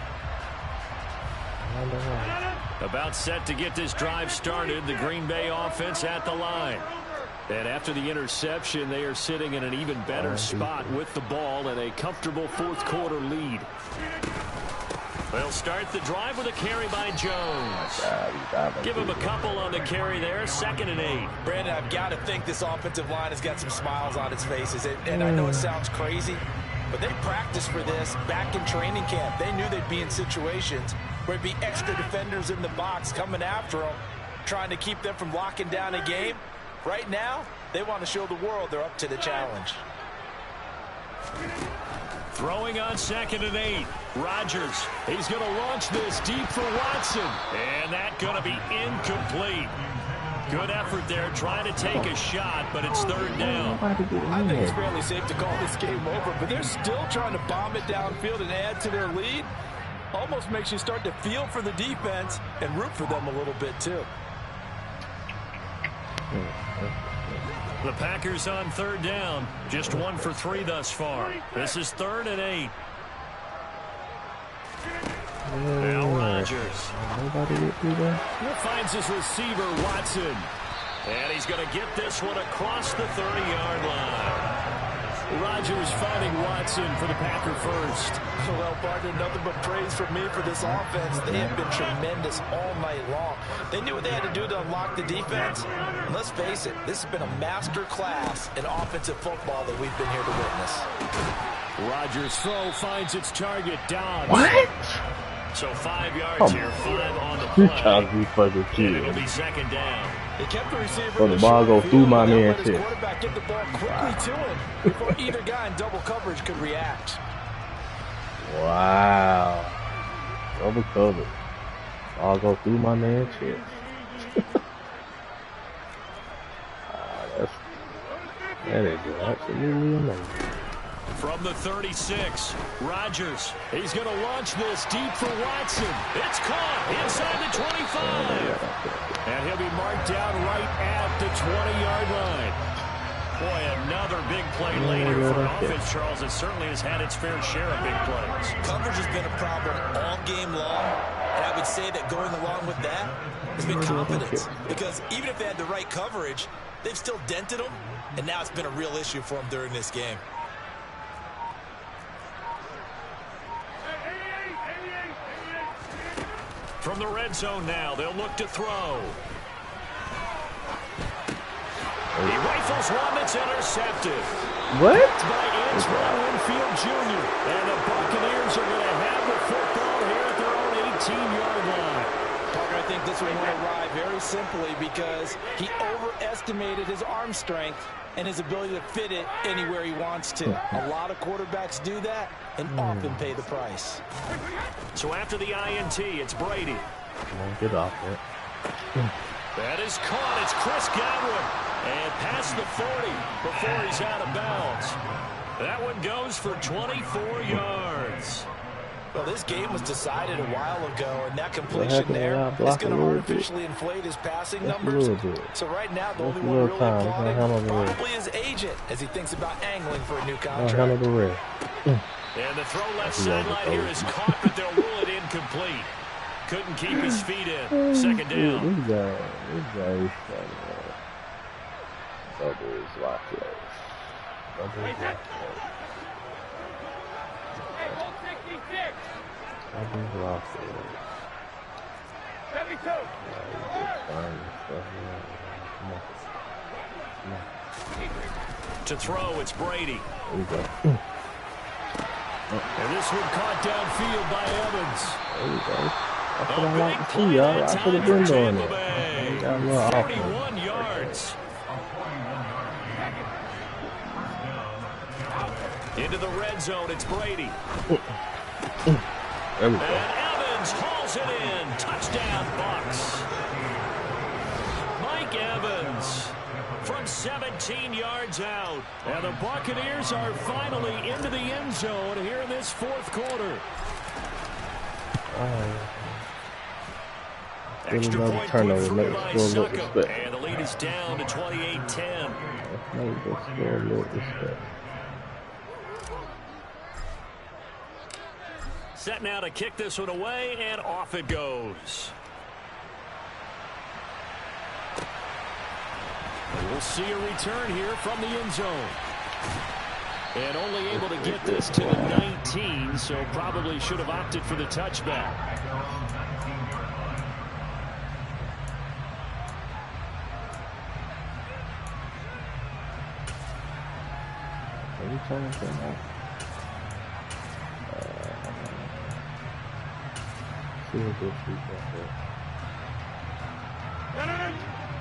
About set to get this drive started, the Green Bay offense at the line. And after the interception, they are sitting in an even better spot with the ball and a comfortable 4th quarter lead. They'll start the drive with a carry by Jones. Give him a couple on the carry there. 2nd and 8. Brandon, I've got to think this offensive line has got some smiles on its faces. And I know it sounds crazy, but they practiced for this back in training camp. They knew they'd be in situations where there'd be extra defenders in the box coming after them, trying to keep them from locking down a game. Right now, they want to show the world they're up to the challenge. Throwing on 2nd and 8. Rodgers, he's going to launch this deep for Watson. And that's going to be incomplete. Good effort there, trying to take a shot, but it's 3rd down. I think it's fairly safe to call this game over, but they're still trying to bomb it downfield and add to their lead. Almost makes you start to feel for the defense and root for them a little bit, too. The Packers on 3rd down. Just 1 for 3 thus far. This is 3rd and 8. Now Rodgers. He finds his receiver, Watson. And he's going to get this one across the 30-yard line. Rodgers finding Watson for the Packer first. Well, partner, nothing but praise from me for this offense. They have been tremendous all night long. They knew what they had to do to unlock the defense. And let's face it, this has been a master class in offensive football that we've been here to witness. Rodgers' throw finds its target, Dobbs. What? So 5 yards here, 5 on the play. And it'll be 2nd down. They kept the receiver. So the ball goes through my man. Quarterback get the ball quickly to him before either guy in double coverage could react. Wow. Double coverage. Ball goes through my man's chest. That is absolutely amazing. From the 36, Rodgers. He's going to launch this deep for Watson. It's caught inside the 25. And he'll be marked down right at the 20-yard line. Boy, another big play later for an offense, Charles, that certainly has had its fair share of big plays. Coverage has been a problem all game long. And I would say that going along with that has been confidence. Because even if they had the right coverage, they've still dented them. And now it's been a real issue for them during this game. From the red zone now, they'll look to throw. He rifles one that's intercepted. What? By Antoine Winfield Jr. And the Buccaneers are going to have the football here at their own 18-yard line. Parker, I think this one will arrive very simply because he overestimated his arm strength and his ability to fit it anywhere he wants to. A lot of quarterbacks do that and often pay the price. So after the INT, it's Brady. Get off it. That is caught. It's Chris Godwin. And past the 40 before he's out of bounds. That one goes for 24 yards. Well, this game was decided a while ago, and that completion there is going to artificially inflate his passing numbers. So right now, the only one really applauding probably his agent as he thinks about angling for a new contract. And the throw left sideline here is caught, but they'll rule it incomplete. Couldn't keep his feet in. 2nd down. This guy is doubles lock legs. Doubles lock legs. Doubles lock legs. To throw, it's Brady. There we go. And this one caught downfield by Evans. There we go. That's what I like to see, y'all. I should have been doing it. Got a little 41 yards. Into the red zone, it's Brady. There we go. And Evans hauls it in. Touchdown, Bucs. Mike Evans from 17 yards out. And the Buccaneers are finally into the end zone here in this 4th quarter. Extra point put through by Succop. And the lead is down to 28-10. Set now to kick this one away, and off it goes. We'll see a return here from the end zone. And only able to get this to the 19, so probably should have opted for the touchback.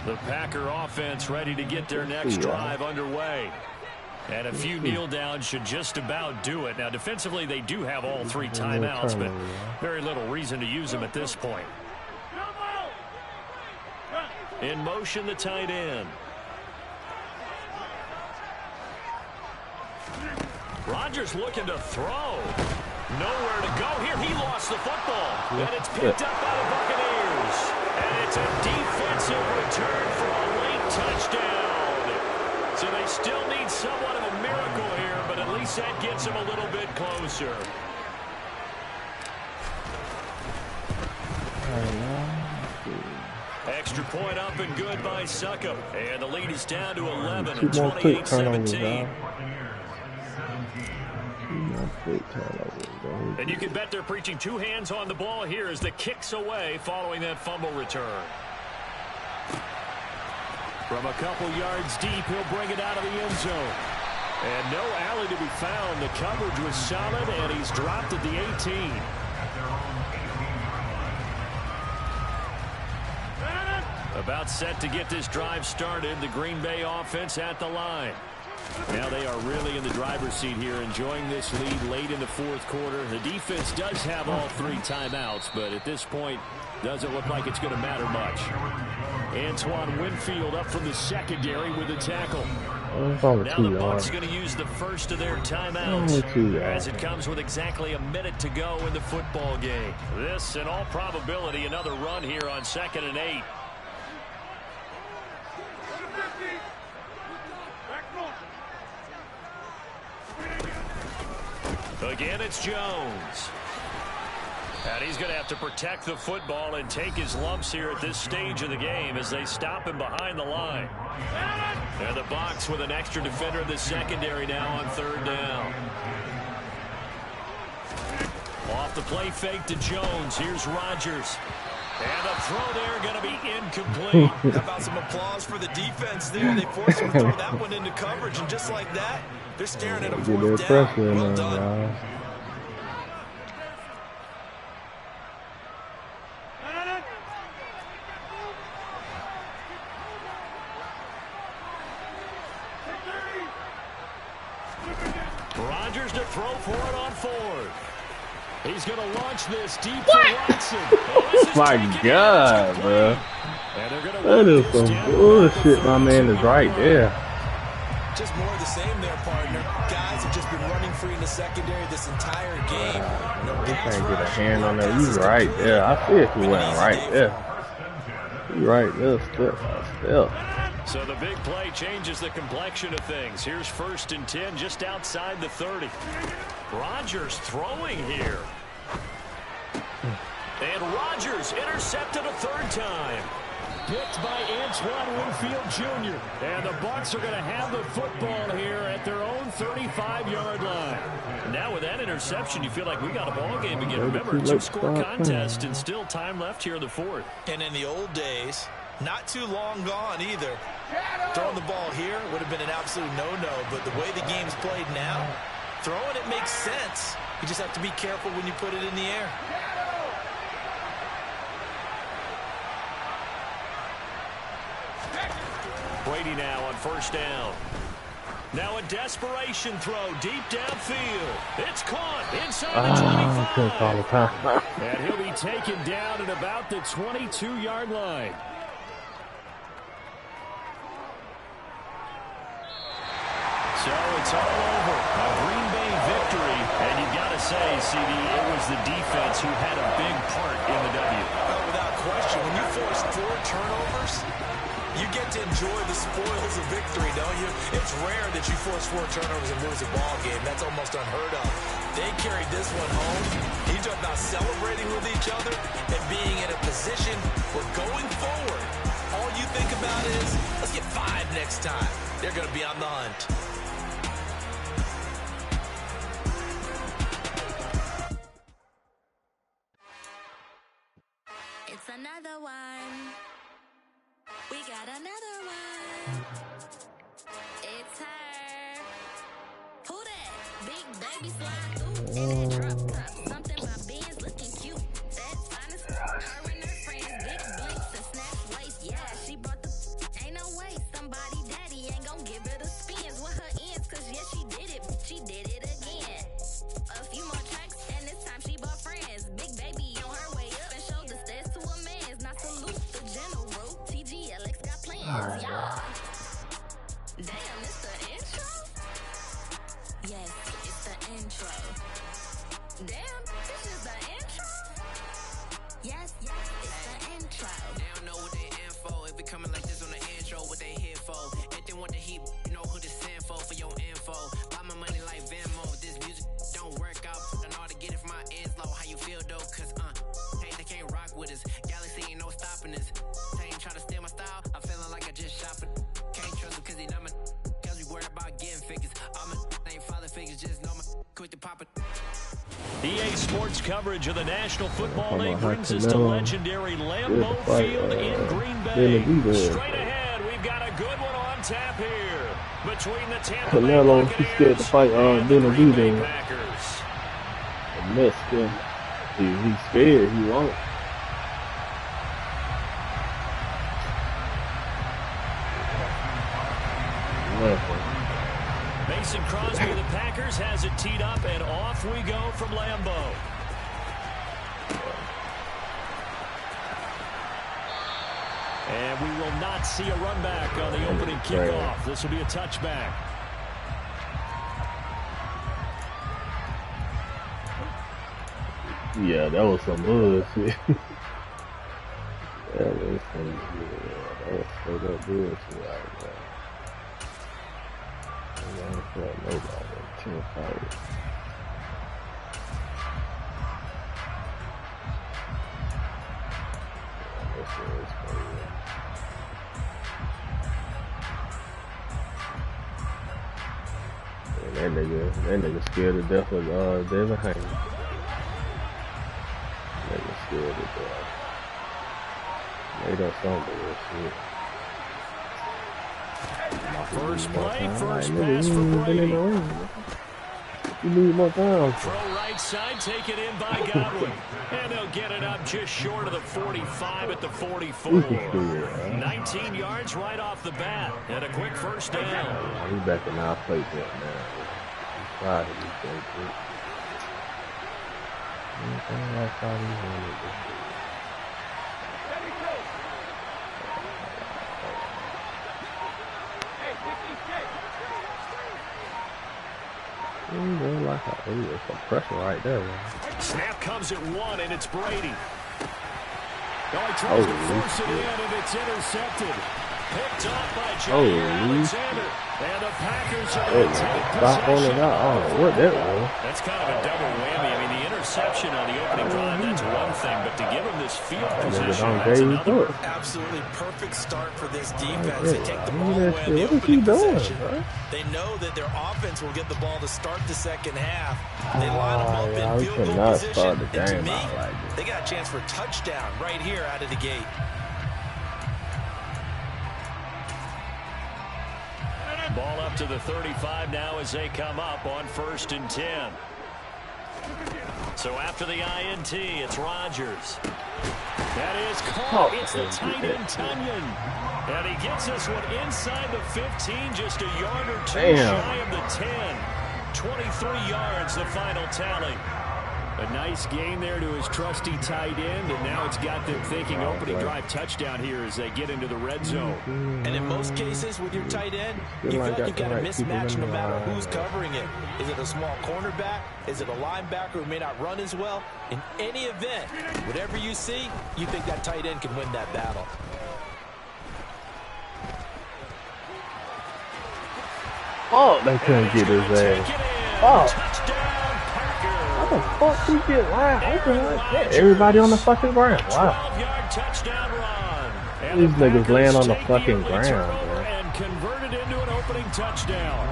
The Packer offense ready to get their next drive underway. And a few kneel downs should just about do it. Now, defensively, they do have all 3 timeouts, but very little reason to use them at this point. In motion, the tight end. Rodgers looking to throw. Nowhere to go here. He lost the football. And it's picked up by the Buccaneers. And it's a defensive return for a late touchdown. So they still need somewhat of a miracle here, but at least that gets them a little bit closer. Extra point up and good by Succop. And the lead is down to 11 at 28-17. And you can bet they're preaching 2 hands on the ball here as the kick's away following that fumble return. From a couple yards deep, he'll bring it out of the end zone. And no alley to be found. The coverage was solid, and he's dropped at the 18. About set to get this drive started. The Green Bay offense at the line. Now they are really in the driver's seat here, enjoying this lead late in the 4th quarter. The defense does have all 3 timeouts, but at this point, doesn't look like it's going to matter much. Antoine Winfield up from the secondary with a tackle. Now the Bucs going to use the first of their timeouts as it comes with exactly a minute to go in the football game. This, in all probability, another run here on 2nd and 8. Again, it's Jones. And he's going to have to protect the football and take his lumps here at this stage of the game as they stop him behind the line. And the Bucs with an extra defender in the secondary now on 3rd down. Off the play fake to Jones. Here's Rodgers. And the throw there going to be incomplete. How about some applause for the defense there? They forced him to throw that one into coverage, and just like that, they're staring at a 4th down. Well done. Rodgers to throw for it on 4th. He's going to launch this deep for Watson. Oh, my God, bro. That is some bullshit. My man is right there. Just more of the same there, partner. Guys have just been running free in the secondary this entire game. They can't get a hand on that. You right there. I see if he went right there. You right there, step by step. So the big play changes the complexion of things. Here's 1st and 10 just outside the 30. Rodgers throwing here. And Rodgers intercepted a 3rd time. Picked by Antoine Winfield Jr. And the Bucs are going to have the football here at their own 35-yard line. Now with that interception, you feel like we got a ball game again. Remember, 2-score contest and still time left here in the 4th. And in the old days, not too long gone either. Throwing the ball here would have been an absolute no-no, but the way the game's played now, throwing it makes sense. You just have to be careful when you put it in the air. Brady now on 1st down. Now a desperation throw deep downfield. It's caught inside the 25. And he'll be taken down at about the 22-yard line. So it's all over. A Green Bay victory. And you've got to say, CD, it was the defense who had a big part in the W. Without question, when you force 4 turnovers, you get to enjoy the spoils of victory, don't you? It's rare that you force 4 turnovers and lose a ball game. That's almost unheard of. They carried this one home. You talk about celebrating with each other and being in a position where going forward, all you think about is, let's get 5 next time. They're going to be on the hunt. another one. We got another one. It's her. Who that? Big baby slide through in that drop top. Something about Benz looking cute. That's honest. Her and her friends, big blinks and snatch waist. Yeah, she brought the. Ain't no way somebody daddy ain't gon' give her the spins with her ends. Cause yeah, she did it. She did it again. A few more tracks and this time she bought friends. Big baby on her way up and showed the stairs to a man's. Not salute the general. TGLX got plans, y'all. Damn, it's the intro? Yes, it's the intro. Damn, this is the intro? Yes, it's the intro. They don't know what they in for. It be coming like this on the intro, what they here for. If they want the heat, you know who to send for your info. Buy my money like Venmo. This music don't work out. I know how to get it from my ends low. How you feel though? Cause hey, they can't rock with us. Galaxy ain't no stopping us. They ain't trying to steal my style. I'm feeling like I just shop it. Can't trust them cause they not my cause we worried about getting figures. All my ain't father figures, just know my quick to pop it. EA Sports coverage of the National Football League brings us to legendary Lambeau Field in Green Bay. Straight ahead, we've got a good one on tap here between the Tampa Bay Buccaneers scared to fight and the Green Bay Packers. Missed him. He's scared. He won't. Mason Crosby of the Packers has it teed up, and off we go from Lambeau. And we will not see a run back on the opening kickoff. This will be a touchback. Yeah, that was some bullshit. That was straight up bullshit right there. I don't feel like nobody. 10-5. That nigga scared to death of Devin Haney. Nigga scared to death. They done some bullshit. First play, first pass for Brady. You need more time. Throw right side, taken in by Godwin. And they'll get it up just short of the 45 at the 44. 19 yards right off the bat. And a quick first down. He's back in our place right now. He's proud of me, baby. Anything I thought he wanted to do. There's some pressure right there, man. Snap comes at 1, and it's Brady. He tries to force it in, and it's intercepted. Picked off by Jay Alexander. And the Packers are going to take possession. What that was? That's kind of a double whammy. I mean, the interception on the opening drive, that's one thing. But to give him this field position, that's another. Absolutely perfect start for this defense. They take the ball away in the opening possession. They know that their offense will get the ball to start the second half. They line them up in field goal position. And to me, they got a chance for a touchdown right here out of the gate. Ball up to the 35 now as they come up on 1st and 10. So after the INT, it's Rodgers. That is caught. It's the tight end, Tunyon. And he gets this one inside the 15, just a yard or two shy of the 10. 23 yards, the final tally. A nice gain there to his trusty tight end, and now it's got them thinking opening drive touchdown here as they get into the red zone. And in most cases with your tight end, you feel like you've got a mismatch no matter who's covering it. Is it a small cornerback? Is it a linebacker who may not run as well? In any event, whatever you see, you think that tight end can win that battle. Oh, they couldn't get his ass. Oh. How the fuck he get wide open like that? Everybody on the fucking ground. Wow. These niggas laying on the fucking ground, bro. And converted into an opening touchdown.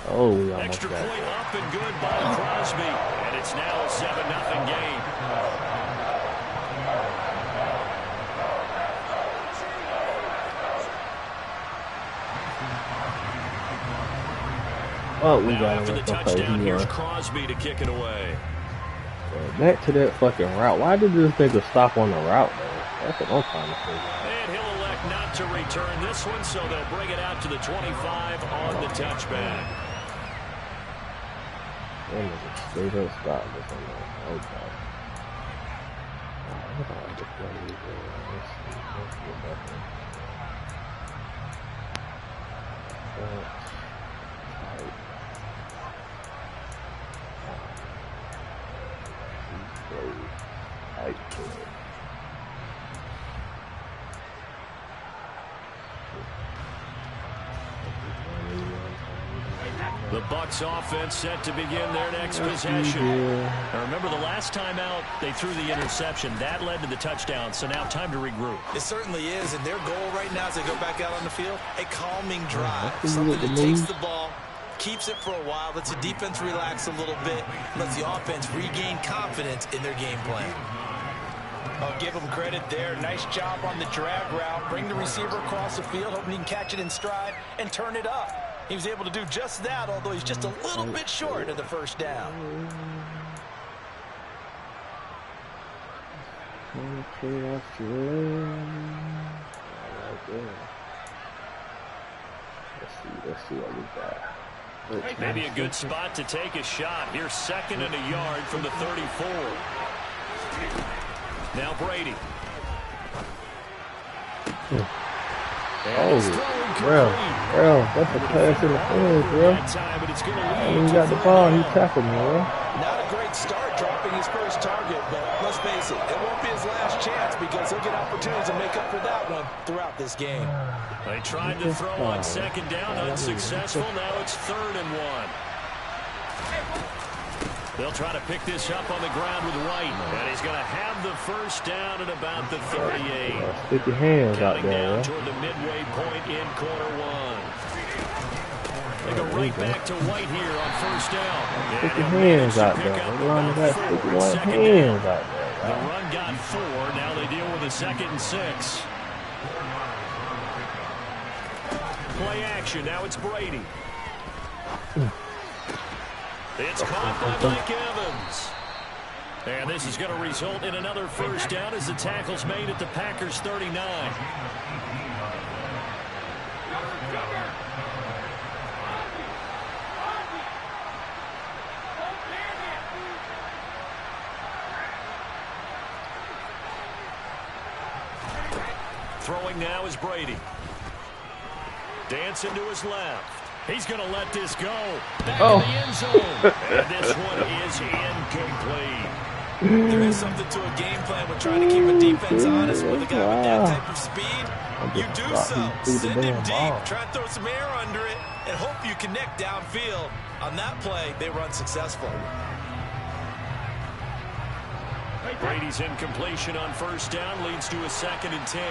Oh, we almost Extra got point it. up and good by Crosby. And it's now a 7-0 game. Oh, we Now got after him. the touchdown, here's Crosby to kick it away. Back to that fucking route. Why did this nigga stop on the route, man? That's what I'm trying to figure out. And he'll elect not to return this one, so they'll bring it out to the 25 on the touchback. That nigga straight up stopped this one, man. Okay. Hold on, this one is, let's see what that is. The Bucs offense set to begin their next possession. Now remember, the last time out, they threw the interception. That led to the touchdown, so now time to regroup. It certainly is, and their goal right now as they go back out on the field, a calming drive. Something that takes the ball, keeps it for a while, lets the defense relax a little bit, lets the offense regain confidence in their game plan. I'll give him credit there. Nice job on the drag route. Bring the receiver across the field, hoping he can catch it in stride and turn it up. He was able to do just that, although he's just a little bit short of the first down. Let's see what we got. Maybe a good spot to take a shot. Here's 2nd and a yard from the 34. Now Brady. Oh, bro, that's a pass in the hands, bro. When he got the ball, he tackled me, bro. Not a great start dropping his first target, but let's face it, it won't be his last chance because he'll get opportunities to make up for that one throughout this game. They tried to throw on 2nd down, unsuccessful. Now it's 3rd and 1. They'll try to pick this up on the ground with White, and he's going to have the first down at about the 38. Stick your hands out Counting there, down bro. toward the midway point in quarter 1. They go right back to White here on 1st down. Stick your hands out there. Stick your hands out there, The bro. run got 4. Now they deal with a 2nd and 6. Play action. Now it's Brady. It's caught by Mike Evans. And this is going to result in another first down as the tackle's made at the Packers' 39. Throwing now is Brady. Dancing to his left. He's going to let this go. Back in the end zone. And this one is incomplete. There is something to a game plan with trying to keep a defense honest with a guy with that type of speed. You do so. Send him deep. Try and throw some air under it and hope you connect downfield. On that play, they run successful. Brady's incompletion on 1st down leads to a 2nd and 10.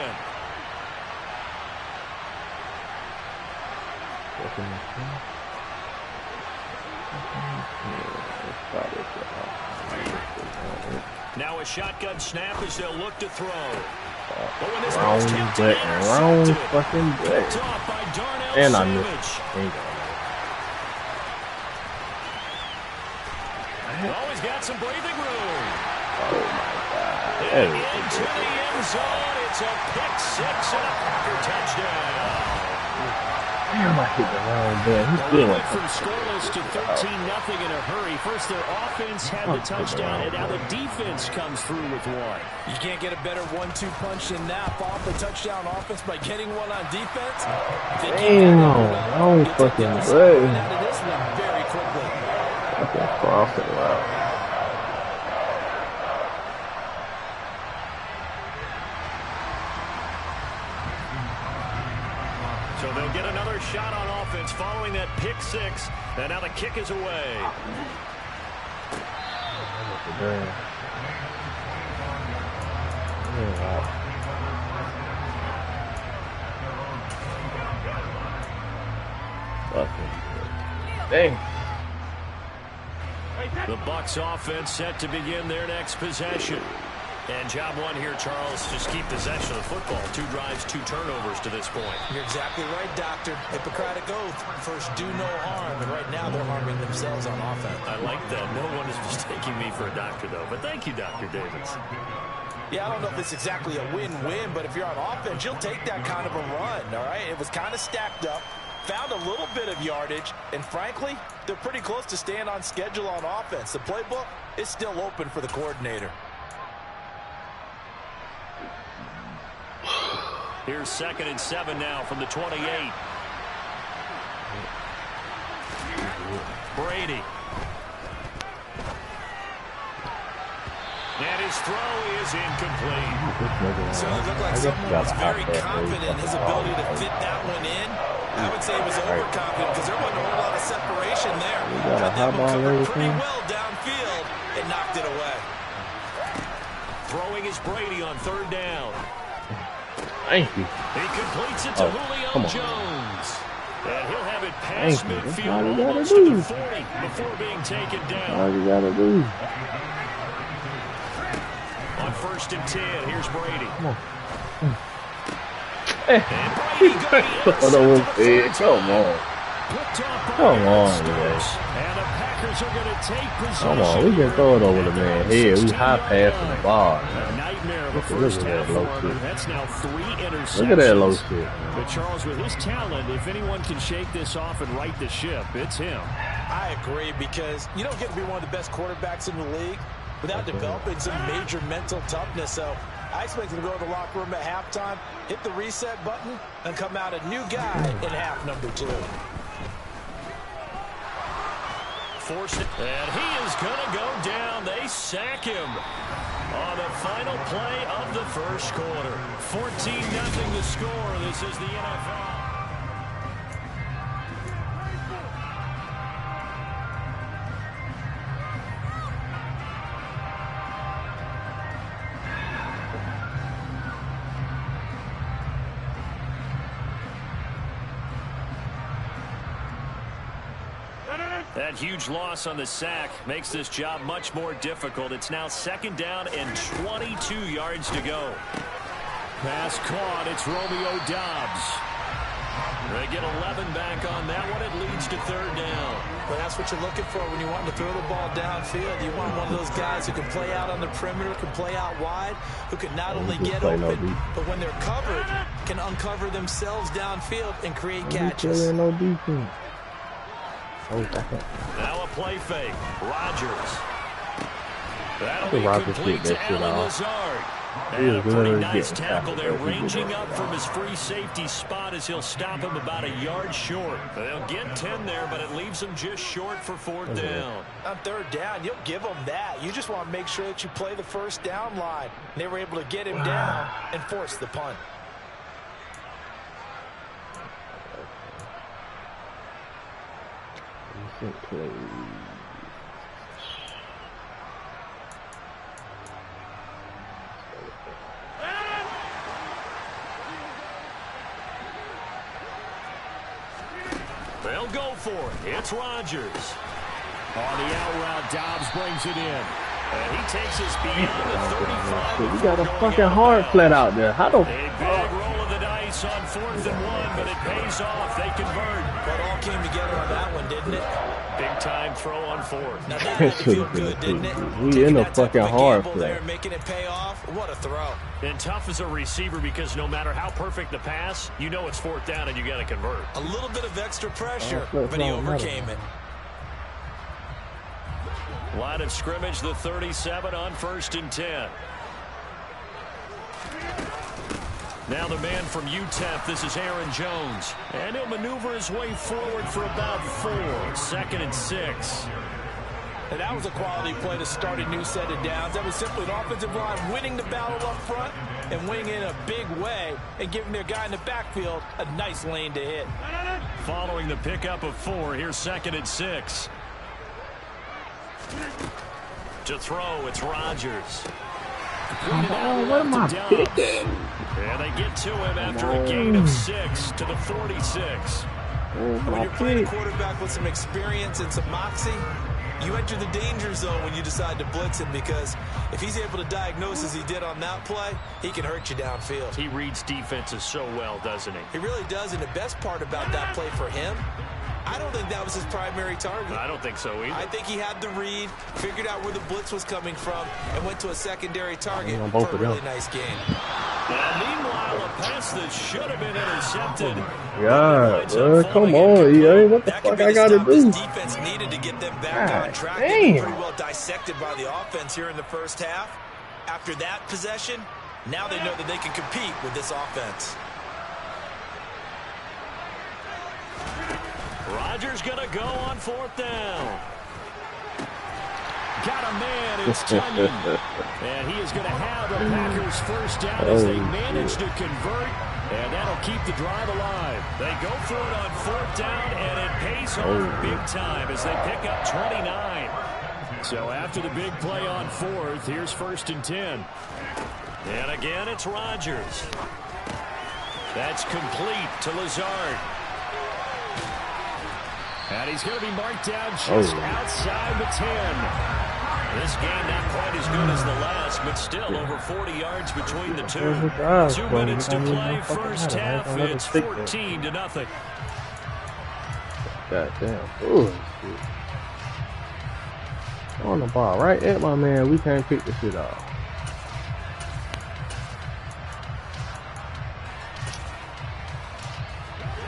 Now a shotgun snap as they'll look to throw. But when this ball's tipped, fucking picked off by Darnell and I Savage. missed. Always got some breathing room. Oh my God. And into the end zone. It's a pick 6 and a Packer touchdown. Damn, I hit the wrong button. He's Well, still we like went from scoreless to 13-0 in a hurry. First, their offense had the touchdown, and now the defense comes through with one. You can't get a better 1-2 punch than that off the touchdown offense by getting one on defense. damn, wrong fucking button. Out of this one very quickly. Fucking crossing route. So they'll get another shot on offense following that pick 6, and now the kick is away. Dang. The Bucs offense set to begin their next possession. And job one here, Charles, just keep possession of the football. 2 drives, 2 turnovers to this point. You're exactly right, Doctor. Hippocratic oath. First, do no harm. And right now, they're harming themselves on offense. I like that. No one is mistaking me for a doctor, though. But thank you, Dr. Davis. Yeah, I don't know if it's exactly a win-win, but if you're on offense, you'll take that kind of a run, all right? It was kind of stacked up, found a little bit of yardage, and frankly, they're pretty close to staying on schedule on offense. The playbook is still open for the coordinator. Here's 2nd and 7 now from the 28. Brady. And his throw is incomplete. So it looked like someone was very confident in his ability to fit that one in. I would say he was overconfident because there wasn't a whole lot of separation there. Got that one covered pretty well downfield and knocked it away. Throwing is Brady on 3rd down. Thank you. He completes it to Julio Jones. And he'll have it past midfield all you almost gotta to do. the 40 before being taken down. All you gotta do. On 1st and 10, here's Brady. Come on. And Brady Come on. Come on, man. And the Packers are going to take possession. Come on, we can throw it over the man's head. We high passing the ball. A nightmare of a Look first at half that low for him. shit. That's now 3 interceptions. Look at that low shit. But Charles, with his talent, if anyone can shake this off and right the ship, it's him. I agree, because you don't get to be one of the best quarterbacks in the league without developing some major mental toughness. So I expect him to go to the locker room at halftime, hit the reset button, and come out a new guy in half number 2. Forced it, and he is going to go down. They sack him on the final play of the first quarter. 14-0 the score. This is the NFL. That huge loss on the sack makes this job much more difficult. It's now 2nd down and 22 yards to go. Pass caught. It's Romeo Doubs. They get 11 back on that one. It leads to 3rd down. But that's what you're looking for when you want to throw the ball downfield. You want one of those guys who can play out on the perimeter, can play out wide, who can not only get open, but when they're covered, can uncover themselves downfield and create catches. No defense. Now a play fake. Rodgers. That'll be complete to Allen Lazard. And a pretty nice tackle there, ranging up from his free safety spot as he'll stop him about a yard short. They'll get 10 there, but it leaves them just short for 4th down. On 3rd down, you'll give them that. You just want to make sure that you play the first down line. They were able to get him down and force the punt. They'll go for it. It's Rodgers. On the out route, Doubs brings it in. And he takes us beyond the 35. We got a fucking hard flat out there. How the A big roll of the dice on 4th and 1, but it pays off. They convert. But all came together on that one, didn't it? Big time throw on 4th. Now that had to feel good, didn't it? We in a fucking hard there, flat. making it pay off. What a throw. And tough as a receiver because no matter how perfect the pass, you know it's 4th down and you got to convert. A little bit of extra pressure, but he overcame it. Line of scrimmage, the 37 on 1st and 10. Now the man from UTEP, this is Aaron Jones. And he'll maneuver his way forward for about 4. 2nd and 6. And that was a quality play to start a new set of downs. That was simply an offensive line winning the battle up front and winning in a big way and giving their guy in the backfield a nice lane to hit. Following the pickup of 4, here's 2nd and 6. To throw, it's Rodgers. What am I picking? And they get to him after a gain of 6 to the 46. When you're playing a quarterback with some experience and some moxie, you enter the danger zone when you decide to blitz him, because if he's able to diagnose as he did on that play, he can hurt you downfield. He reads defenses so well, doesn't he? He really does, and the best part about that play for him, I don't think that was his primary target. I don't think so either. I think he had the read, figured out where the blitz was coming from, and went to a secondary target for a really nice game. And meanwhile, a pass that should have been intercepted. Yeah, come on, EA. What the fuck I gotta do? This defense needed to get them back on track. They were pretty well dissected by the offense here in the first half. After that possession, now they know that they can compete with this offense. Rodgers gonna go on 4th down. Got a man, it's Tunyon. And he is going to have the Packers first down as they manage to convert, and that'll keep the drive alive. They go for it on 4th down, and it pays off big time as they pick up 29. So after the big play on 4th, here's 1st and 10. And again, it's Rodgers. That's complete to Lazard. And he's going to be marked down just outside the 10. This game not quite as good as the last, but still over 40 yards between the two. 2 minutes to play, first half. It's 14-0. Goddamn bullshit. On the ball, right at my man. We can't pick the shit off.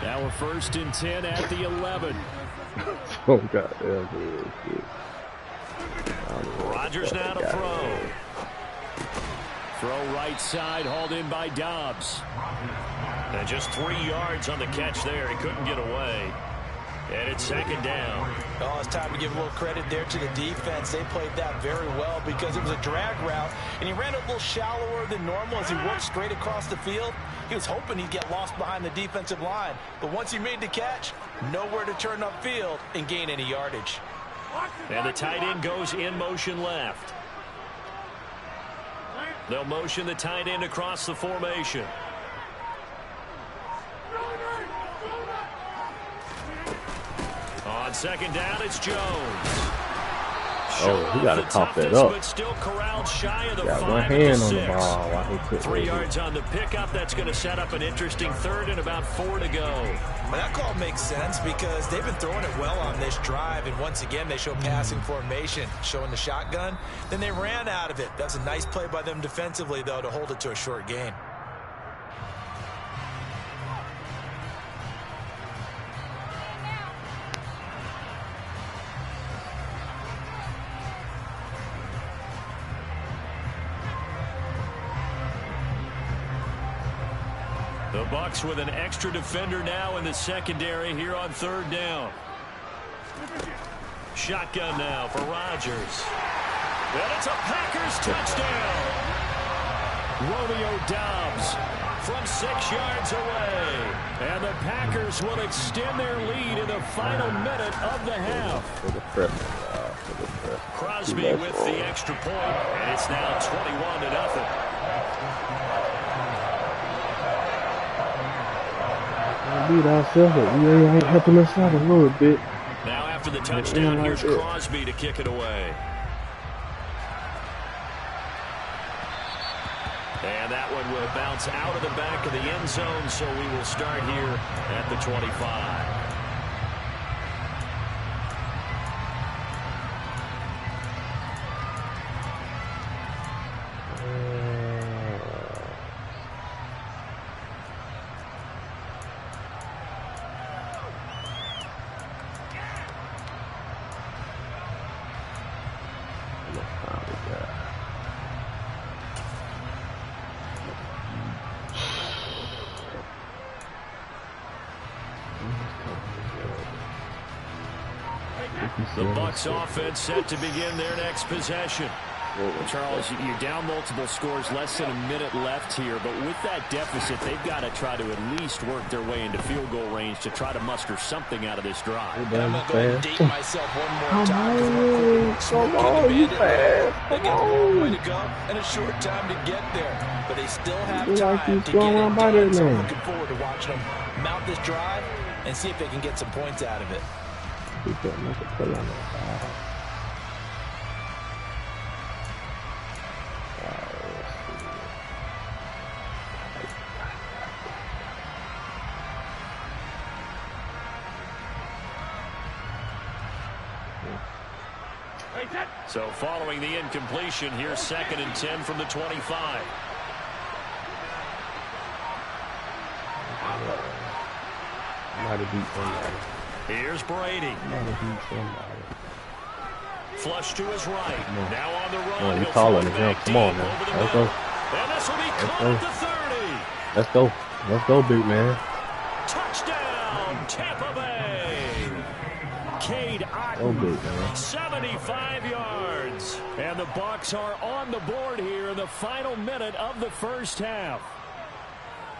Now we're 1st and 10 at the 11. Oh, goddamn bullshit. Rodgers now to throw. Throw right side, hauled in by Dobbs. And just 3 yards on the catch there. He couldn't get away. And it's 2nd down. Oh, it's time to give a little credit there to the defense. They played that very well because it was a drag route, and he ran a little shallower than normal as he worked straight across the field. He was hoping he'd get lost behind the defensive line. But once he made the catch, nowhere to turn upfield and gain any yardage. And the tight end goes in motion left. They'll motion the tight end across the formation. On 2nd down, it's Jones. He got to top that up. But still corralled shy of the got 5 one hand on 6. the ball while he put 3 yards on the pickup. That's going to set up an interesting 3rd and about 4 to go. Well, that call makes sense because they've been throwing it well on this drive, and once again they show passing formation, showing the shotgun. Then they ran out of it. That's a nice play by them defensively, though, to hold it to a short gain. The Bucs with an extra defender now in the secondary here on 3rd down. Shotgun now for Rodgers. And it's a Packers touchdown. Romeo Dobbs from 6 yards away. And the Packers will extend their lead in the final minute of the half. For the press. Crosby with the extra point, and it's now 21-0. Beat ourselves, but we ain't helping us out a little bit. Now after the touchdown, here's Crosby to kick it away. And that one will bounce out of the back of the end zone, so we will start here at the 25. The Bucs offense set to begin their next possession. Charles, you're down multiple scores, less than a minute left here, but with that deficit, they've got to try to at least work their way into field goal range to try to muster something out of this drive. I'm going to go and date myself one more time. Come on, you fast. They got a long way to go and a short time to get there, but they still have time to get it done. So I'm looking forward to watching them mount this drive and see if they can get some points out of it. He couldn't make a play on that. So following the incompletion, here's 2nd and 10 from the 25. Might have beat somebody. Here's Brady. Might have beat somebody. Flush to his right. Now on the run. Oh, you He'll calling throw it it now. back Come on deep now. over the Let's middle. go. And this will be caught at the 30. Let's go. Let's go, big man. Touchdown, Tampa Bay. Cade Oh, Otton, big man. 75 yards. And the Bucs are on the board here in the final minute of the first half.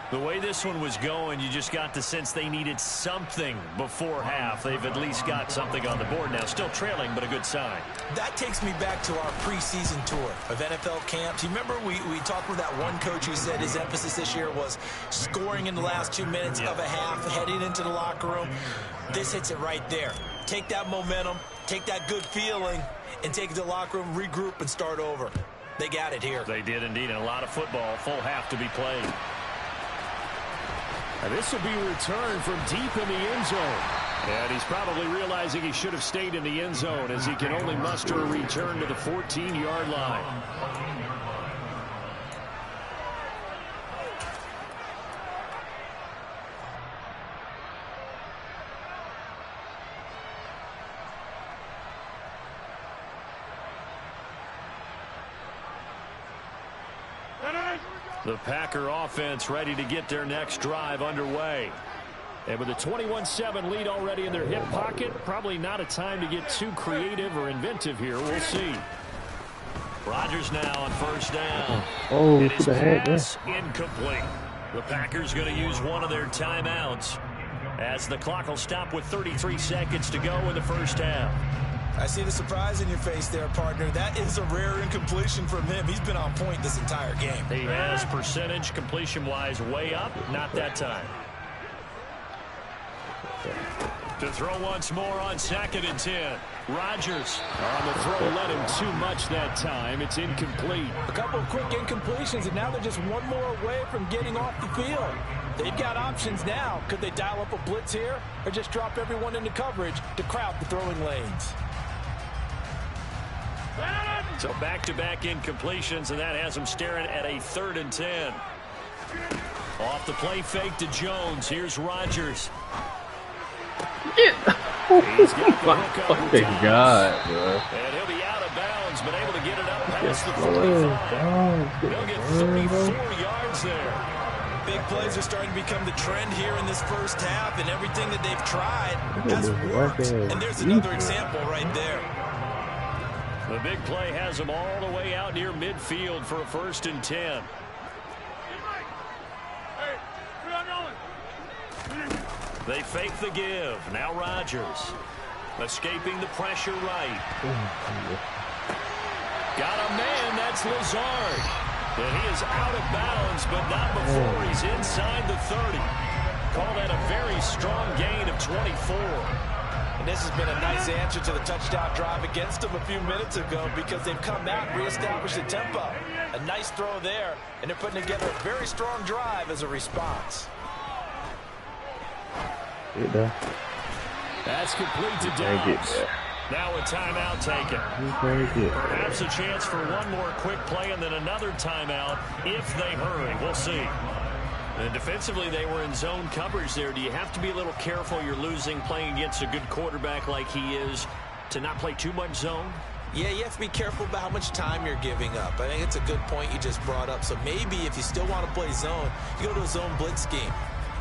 The way this one was going, you just got the sense they needed something before half. They've at least got something on the board now. Still trailing, but a good sign. That takes me back to our preseason tour of NFL camps. You remember we talked with that one coach who said his emphasis this year was scoring in the last 2 minutes of a half, heading into the locker room. This hits it right there. Take that momentum, take that good feeling, and take it to the locker room, regroup, and start over. They got it here. They did indeed, and a lot of football, full half to be played. And this will be returned from deep in the end zone. And he's probably realizing he should have stayed in the end zone as he can only muster a return to the 14-yard line. The Packer offense ready to get their next drive underway. And with a 21-7 lead already in their hip pocket, probably not a time to get too creative or inventive here. We'll see. Rodgers now on first down. Oh, it is the head, pass incomplete. The Packers going to use one of their timeouts as the clock will stop with 33 seconds to go in the first half. I see the surprise in your face there, partner. That is a rare incompletion from him. He's been on point this entire game. He has percentage completion-wise way up. Not that time. To throw once more on 2nd and 10. Rodgers on the throw, led him too much that time. It's incomplete. A couple of quick incompletions, and now they're just one more away from getting off the field. They've got options now. Could they dial up a blitz here or just drop everyone into coverage to crowd the throwing lanes? So back-to-back incompletions, and that has him staring at a 3rd and 10. Off the play fake to Jones. Here's Rodgers. Yeah. He's got the hook up Thank top. God, bro. And he'll be out of bounds, but able to get it up past the 45. He'll get 34 yards there. Big plays are starting to become the trend here in this first half, and everything that they've tried has worked. And there's another example right there. The big play has them all the way out near midfield for a 1st and 10. They fake the give. Now Rodgers. Escaping the pressure right. Got a man. That's Lazard. And he is out of bounds, but not before he's inside the 30. Call that a very strong gain of 24. And this has been a nice answer to the touchdown drive against them a few minutes ago because they've come out and reestablished the tempo. A nice throw there, and they're putting together a very strong drive as a response. That's complete to Dobbs. Now a timeout taken. Perhaps a chance for one more quick play and then another timeout if they hurry. We'll see. And defensively, they were in zone coverage there. Do you have to be a little careful? You're losing playing against a good quarterback like he is to not play too much zone? Yeah, you have to be careful about how much time you're giving up. I think it's a good point you just brought up. So maybe if you still want to play zone, you go to a zone blitz scheme.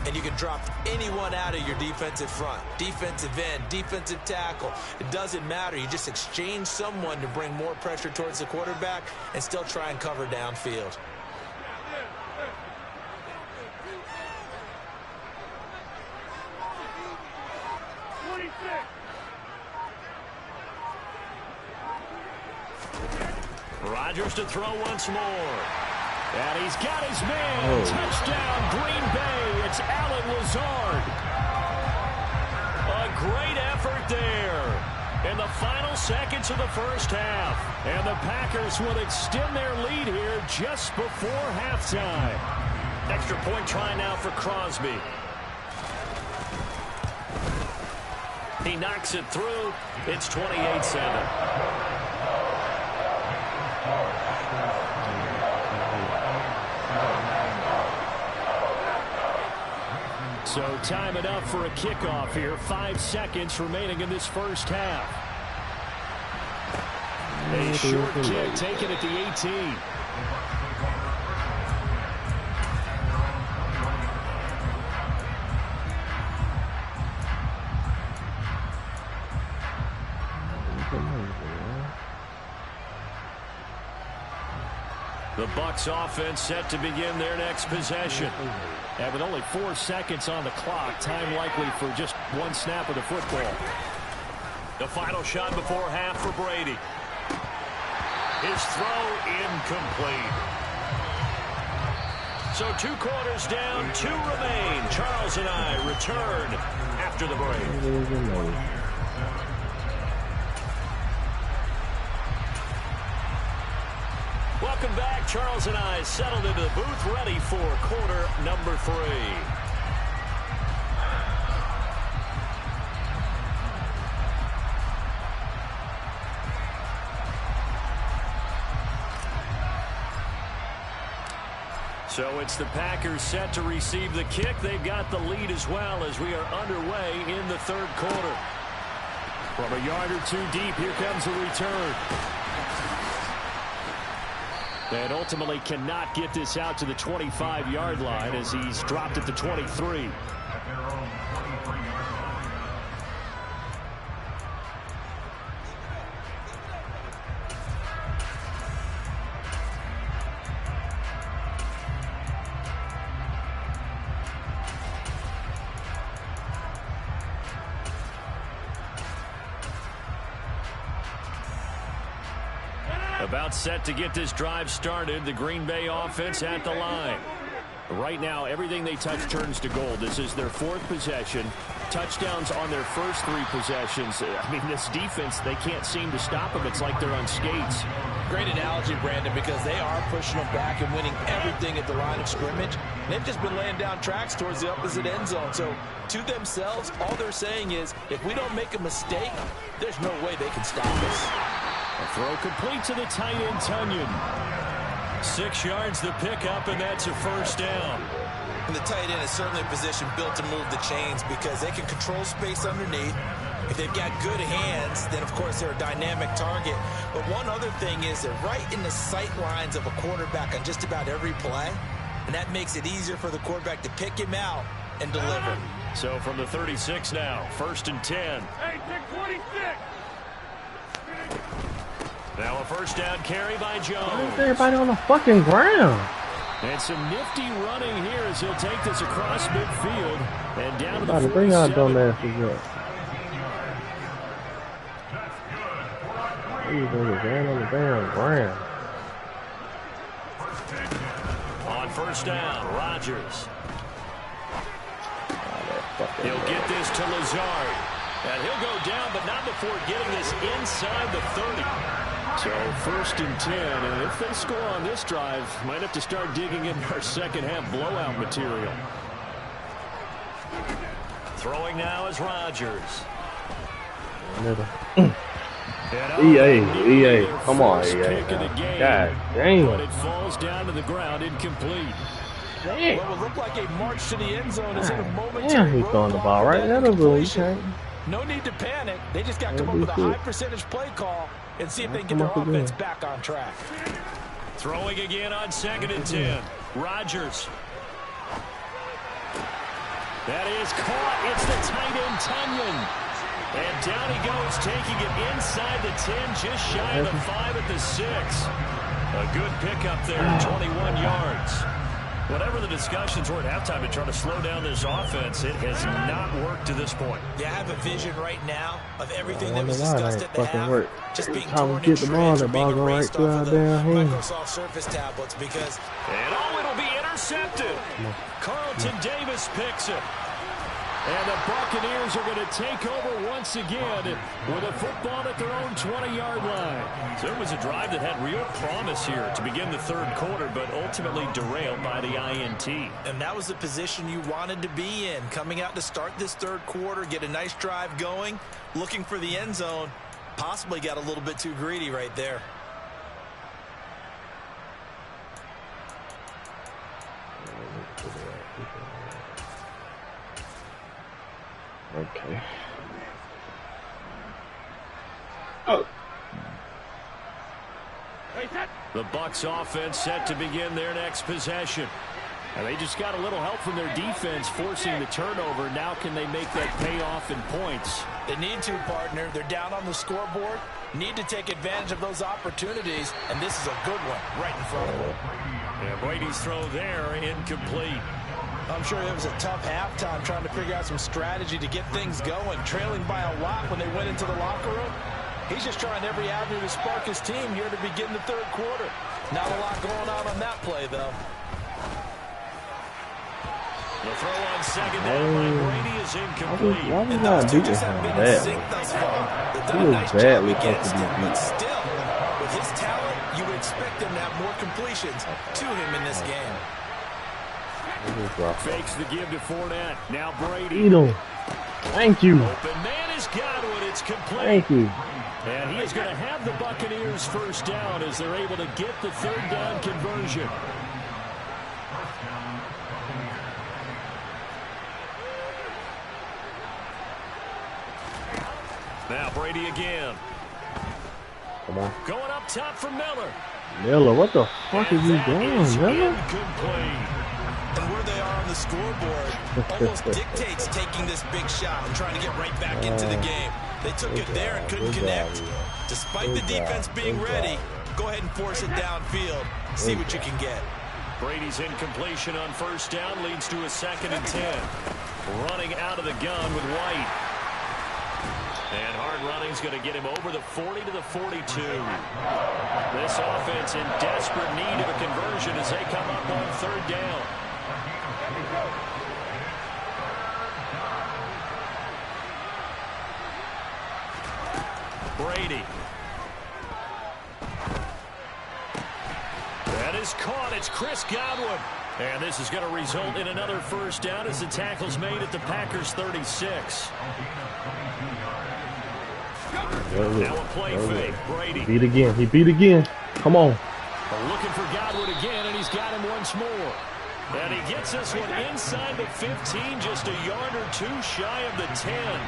And you can drop anyone out of your defensive front, defensive end, defensive tackle. It doesn't matter. You just exchange someone to bring more pressure towards the quarterback and still try and cover downfield. Rodgers to throw once more. And he's got his man. Touchdown, Green Bay. It's Allen Lazard. great effort there in the final seconds of the first half. And the Packers will extend their lead here just before halftime. Extra point try now for Crosby. He knocks it through. It's 28-7. So time it up for a kickoff here. 5 seconds remaining in this first half. A short kick taken at the 18. The Bucs offense set to begin their next possession. And with only 4 seconds on the clock, time likely for just one snap of the football. The final shot before half for Brady. His throw incomplete. So 2 quarters down, 2 remain. Charles and I return after the break. Welcome back. Charles and I settled into the booth, ready for quarter number 3. So it's the Packers set to receive the kick. They've got the lead as well as we are underway in the third quarter. From a yard or 2 deep, here comes the return. And ultimately cannot get this out to the 25-yard line as he's dropped at the 23. About set to get this drive started. The Green Bay offense at the line. Right now, everything they touch turns to gold. This is their 4th possession. Touchdowns on their first 3 possessions. I mean, this defense, they can't seem to stop them. It's like they're on skates. Great analogy, Brandon, because they are pushing them back and winning everything at the line of scrimmage. They've just been laying down tracks towards the opposite end zone. So, to themselves, all they're saying is, if we don't make a mistake, there's no way they can stop us. A throw complete to the tight end, Tunyon. 6 yards the pickup, and that's a first down. And the tight end is certainly a position built to move the chains because they can control space underneath. If they've got good hands, then, of course, they're a dynamic target. But one other thing is they're right in the sight lines of a quarterback on just about every play, and that makes it easier for the quarterback to pick him out and deliver. So from the 36 now, 1st and 10. Hey, take 26! Now a first down carry by Jones. Why is everybody on the fucking ground? And some nifty running here as he'll take this across midfield and down to the 47. Bring our dumb asses up. These niggas ran on the damn ground. On first down, Rodgers. He'll get this to Lazard. And he'll go down, but not before getting this inside the 30. So 1st and 10, and if they score on this drive, might have to start digging into our second half blowout material. Throwing now is Rodgers. EA, come on, EA. God damn. But it falls down to the ground, incomplete. Damn. Well, it looked like a march to the end zone is in a momentary. Damn, he's throwing the ball right at him. No need to panic. They just got to come up with a high percentage play call and see if they can get their offense back on track. Throwing again on 2nd and 10. Rodgers. That is caught. It's the tight end, Tunyon. And down he goes, taking it inside the 10, just shy of the 5 at the 6. A good pickup there, 21 yards. Whatever the discussions were at halftime to try to slow down this offense, it has not worked to this point. Yeah, I have a vision right now of everything that was discussed at the half. Work. Just being torn in shreds or ball being go erased right off of the down Microsoft Surface tablets because... And it'll be intercepted. Carlton Davis picks it. And the Buccaneers are going to take over once again with a football at their own 20-yard line. So it was a drive that had real promise here to begin the third quarter, but ultimately derailed by the INT. And that was the position you wanted to be in, coming out to start this third quarter, get a nice drive going, looking for the end zone. Possibly got a little bit too greedy right there. Okay. Oh. The Bucs offense set to begin their next possession. And they just got a little help from their defense forcing the turnover. Now can they make that pay off in points? They need to, partner. They're down on the scoreboard. Need to take advantage of those opportunities. And this is a good one right in front of them. Yeah, Brady's throw there incomplete. I'm sure it was a tough halftime trying to figure out some strategy to get things going. Trailing by a lot when they went into the locker room. He's just trying every avenue to spark his team here to begin the third quarter. Not a lot going on that play, though. The throw on second down by Brady is incomplete. Why was not beat this one bad? He was badly supposed to be beat. Still, with his talent, you would expect him to have more completions to him in this game. Fakes the give to Fournette. Now Brady. Eat him. Thank you. Open man is Godwin. It's complete. Thank you. And he is going to have the Buccaneers first down as they're able to get the third down conversion. Now Brady again. Come on. Going up top for Miller. Miller, what the fuck is he doing, Miller? Incomplete. And where they are on the scoreboard almost dictates taking this big shot and trying to get right back into the game. They took it there and couldn't connect. Despite the defense being ready, go ahead and force it downfield. See what you can get. Brady's incompletion on first down leads to a 2nd and 10. Running out of the gun with White. And hard running's going to get him over the 40 to the 42. This offense in desperate need of a conversion as they come up on third down. Brady. That is caught. It's Chris Godwin. And this is going to result in another first down as the tackle's made at the Packers 36. Now a play fake. Brady. Beat again. He beat again. Come on. Looking for Godwin again, and he's got him once more. And he gets this one inside the 15, just a yard or two shy of the 10.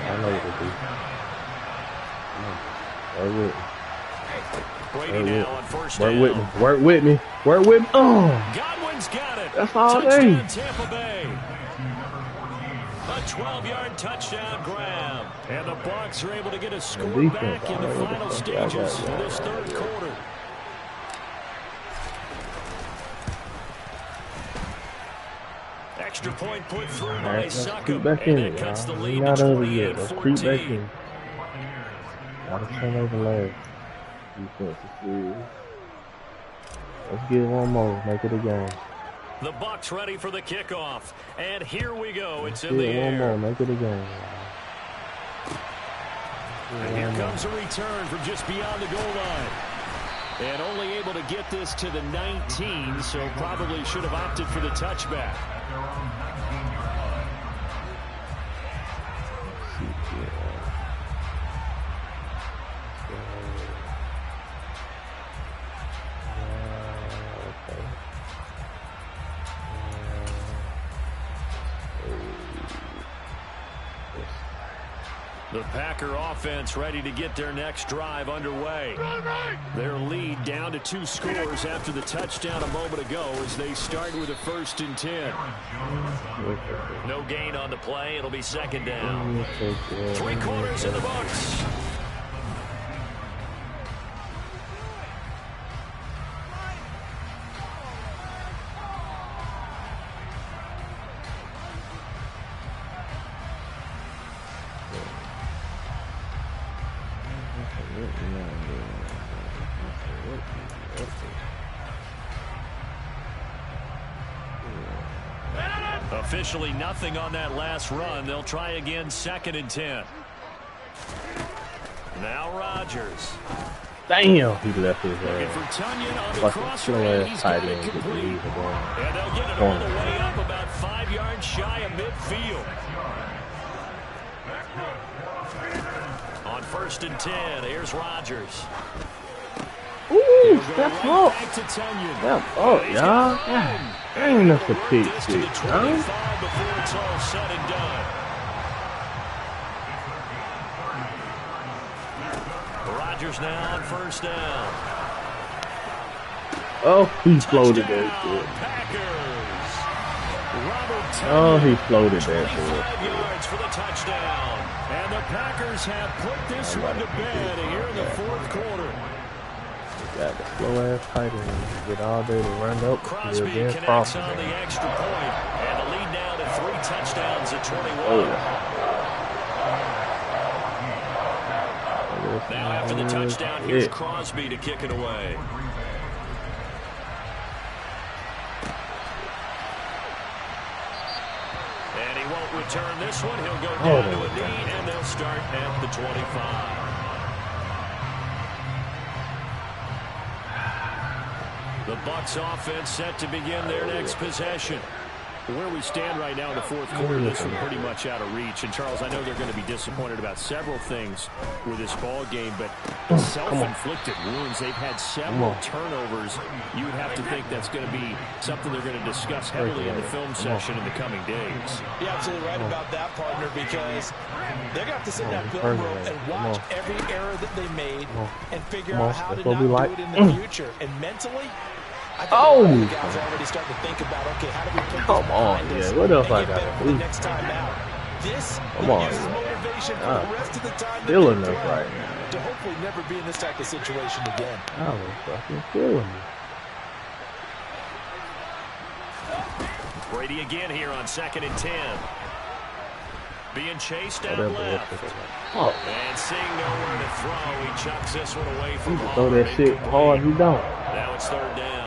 I know what to do. Brady now on first Work down. with me. Work with me. Work with me. Oh. Godwin's got it. That's all touchdown, day. Tampa Bay. A 12-yard touchdown grab. And the Bucs are able to get a score back in the final stages of this third quarter. Extra point put through by Succop, and it cuts the lead to 28-14. Gotta turn over last. Defense is serious. Let's get one more. Make it a game. The Bucs ready for the kickoff. And here we go. It's Let's in the get air. one more. Make it a game. And here comes a return from just beyond the goal line. And only able to get this to the 19, so probably should have opted for the touchback. The Packer offense ready to get their next drive underway. Their lead down to 2 scores after the touchdown a moment ago as they start with a 1st and 10. No gain on the play. It'll be 2nd down. 3 quarters in the books. Officially nothing on that last run. They'll try again 2nd and 10. Now Rodgers. Damn, he left his Looking for Tunyon on the fucking cross slow rate. ass He's tight got it end get the complete. lead again. And they'll get it all the way up about 5 yards shy of midfield. On 1st and 10, here's Rodgers. Ooh, step up. Back to Tunyon. Step up, y'all. Dang, that's a peak This to the shit, 25 huh? before it's all said and done. Rodgers now on 1st down. Oh, he floated that shit. Packers. Oh, he floated that 25 shit. yards for the touchdown. And the Packers have put this one to bed here in the 4th quarter. Got the slow ass tight end. Get all day to run up. Crosby connects on the extra point. And the lead now to 3 touchdowns at 21. Oh. Now after the touchdown, here's Crosby to kick it away. And he won't return this one. He'll go down to a knee, and they'll start at the 25. The Bucs offense set to begin their next possession. Where we stand right now in the 4th quarter, this is pretty much out of reach. And, Charles, I know they're going to be disappointed about several things with this ball game, but self-inflicted wounds. They've had several turnovers. You would have to think that's going to be something they're going to discuss heavily in the film session in the coming days. You're absolutely right about that, partner, because they're going to have to sit in that film room and watch every error that they made and figure out how to not do it in the future. And mentally, I think the guys are already starting to think about, okay, how do we put this behind us what else I and get got better to for do? the next time out? This Come on, uses motivation for the rest of the time that feeling they us play right now. to hopefully never be in this type of situation again. I was fucking feeling it. Brady again here on 2nd and 10. Being chased out left. And seeing nowhere to throw, he chucks this one away from home. Throw that shit hard, he don't. Now it's 3rd down.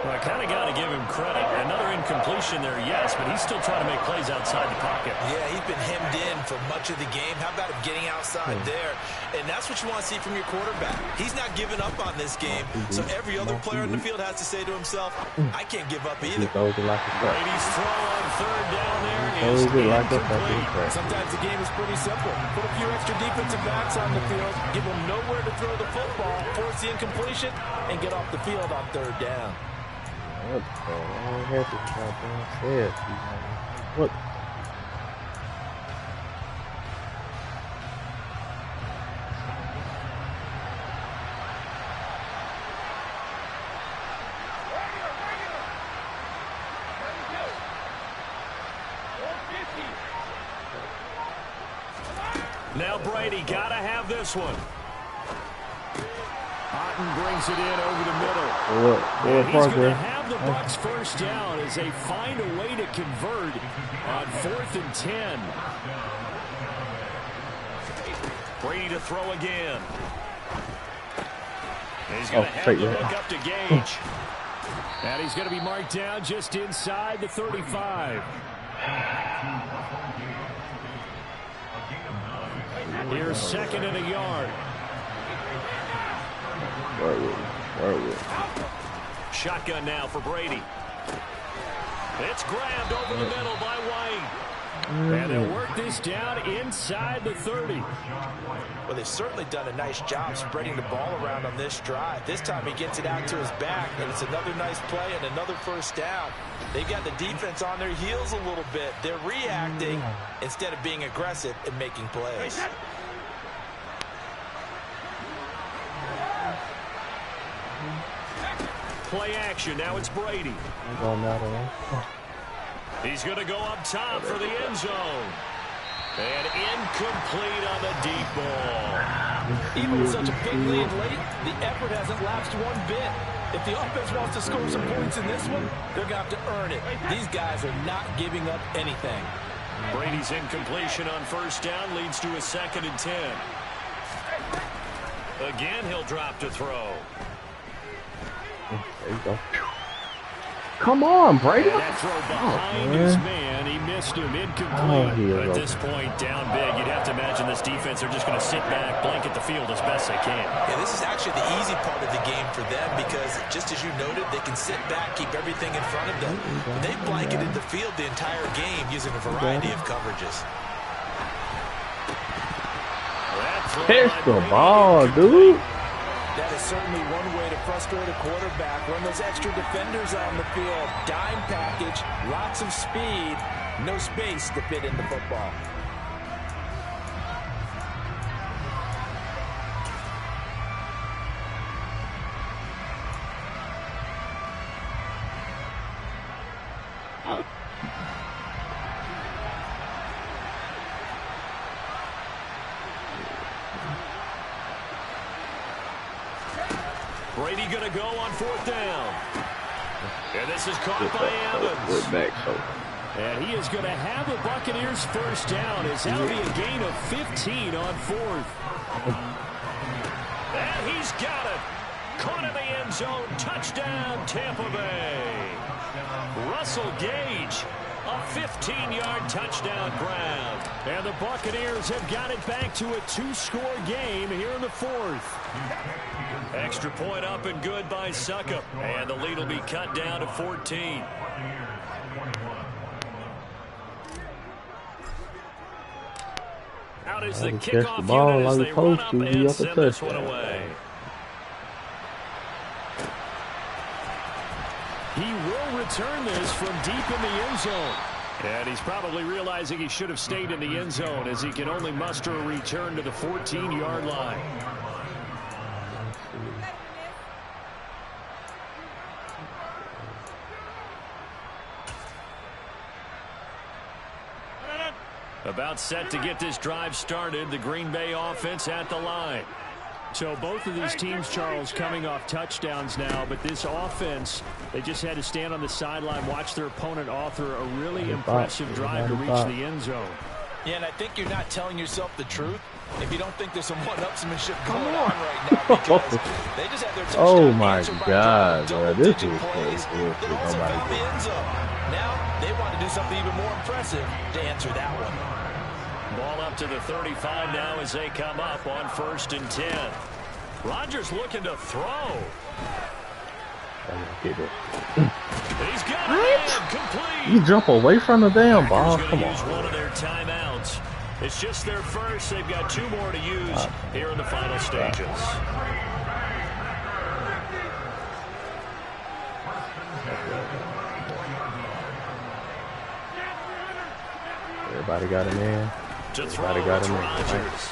Well, I kind of got to give him credit. Another incompletion there, yes, but he's still trying to make plays outside the pocket. Yeah, he's been hemmed in for much of the game. How about him getting outside there? And that's what you want to see from your quarterback. He's not giving up on this game, so every other player on the field has to say to himself, I can't give up either. Brady's throw on 3rd down there is incomplete. Sometimes the game is pretty simple. Put a few extra defensive backs on the field, give them nowhere to throw the football, force the incompletion, and get off the field on 3rd down. What the hell? I had this goddamn said. What? Now Brady got to have this one. Otten brings it in over the middle. And he's going to have the Bucs 1st down as they find a way to convert on 4th and 10. Brady to throw again. And he's going to have to look up to Gage. And he's going to be marked down just inside the 35. Here's 2nd and a yard. Shotgun now for Brady. It's grabbed over the middle by White. And they'll work this down inside the 30. Well, they've certainly done a nice job spreading the ball around on this drive. This time he gets it out to his back, and it's another nice play and another 1st down. They've got the defense on their heels a little bit. They're reacting instead of being aggressive and making plays. Play action. Now it's Brady. He's going to go up top for the end zone. And incomplete on the deep ball. Even with such a big lead late, the effort hasn't lapsed one bit. If the offense wants to score some points in this one, they're going to have to earn it. These guys are not giving up anything. Brady's incompletion on 1st down leads to a 2nd and 10. Again, he'll drop to throw. There you go. Come on, Brady. And that throw behind his man, he missed him, incomplete. At this point, down big, you'd have to imagine this defense are just going to sit back, blanket the field as best they can. Yeah, this is actually the easy part of the game for them because, just as you noted, they can sit back, keep everything in front of them. But they've blanketed the field the entire game using a variety of coverages. Catch the ball, dude. That is certainly one way to frustrate a quarterback. Run those extra defenders on the field. Dime package, lots of speed, no space to fit in the football. Brady going to go on 4th down. And this is caught by Evans. And he is going to have the Buccaneers first down. It's that'll be a gain of 15 on 4th. And he's got it. Caught in the end zone. Touchdown, Tampa Bay. Russell Gage, a 15-yard touchdown grab. And the Buccaneers have got it back to a 2-score game here in the 4th. Extra point up and good by Suckup. And the lead will be cut down to 14. Out is the kickoff unit as they run up and send this one away. He will return this from deep in the end zone. And he's probably realizing he should have stayed in the end zone as he can only muster a return to the 14-yard line. About set to get this drive started, the Green Bay offense at the line. So both of these teams, Charles, coming off touchdowns now, but this offense, they just had to stand on the sideline, watch their opponent author a really impressive drive to reach the end zone. Yeah, and I think you're not telling yourself the truth if you don't think there's some one-upsmanship going on right now because they just had their touchdown. Oh my God, bro. This is crazy. Now they want to do something even more impressive to answer that one. Ball up to the 35 now as they come up on 1st and 10. Rodgers looking to throw. He's got it complete. You jump away from the damn ball. Come on. Use one of their timeouts. It's just their first. They've got 2 more to use here in the final stages. Everybody got him in. Everybody got him in. Rodgers.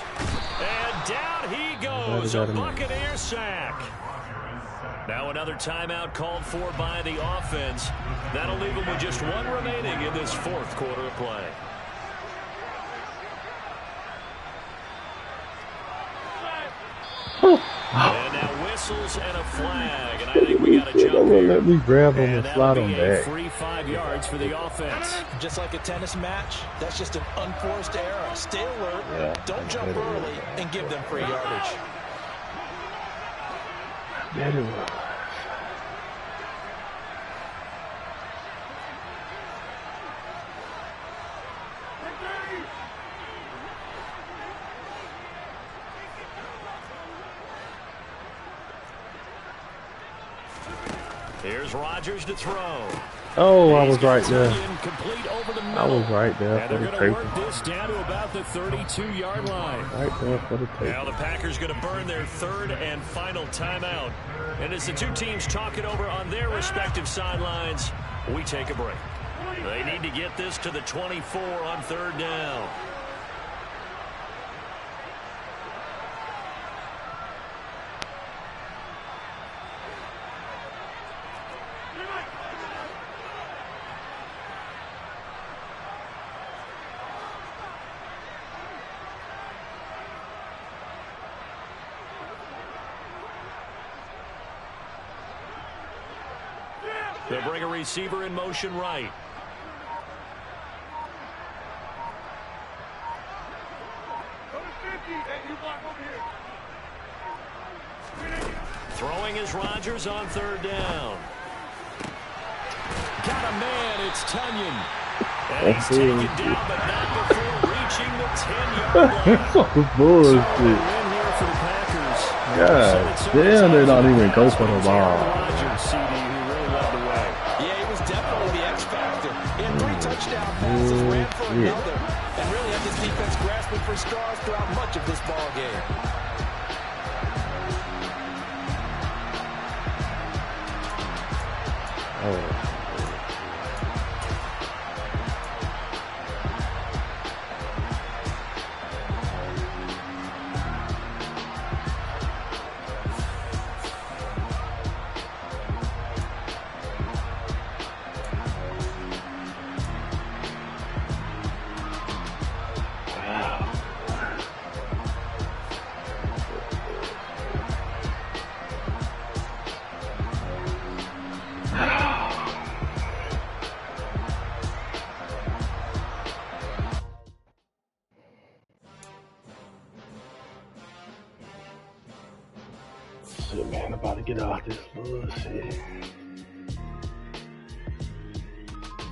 And down he goes. A Buccaneer sack. Now another timeout called for by the offense. That'll leave them with just 1 remaining in this 4th quarter of play. And now whistles and a flag, and I think we got a jump here. Let me grab him and slide him back. Free 5 yards for the offense. Just like a tennis match, that's just an unforced error. Stay alert, don't jump early, and give them free yardage. Get it. Here's Rodgers to throw. Oh, I was right there. I was right there. And they're going to work this down to about the 32-yard line. Right there for the paper. Now the Packers going to burn their 3rd and final timeout. And as the 2 teams talk it over on their respective sidelines, we take a break. They need to get this to the 24 on 3rd down. They'll bring a receiver in motion right. Throwing is Rodgers on 3rd down. got a man. It's Tunyon. And That's he's taken bullshit. down, but not before reaching the 10-yard line. That's bullshit. Win here for the Packers. God damn, they don't even go for the ball. Rodgers, CD, who really led the way. Yeah, he was definitely the X factor. He had 3 touchdown passes, ran for another, and really had this defense grasping for straws throughout much of this ball game. Oh. Shit, man, I'm about to get out this bullshit.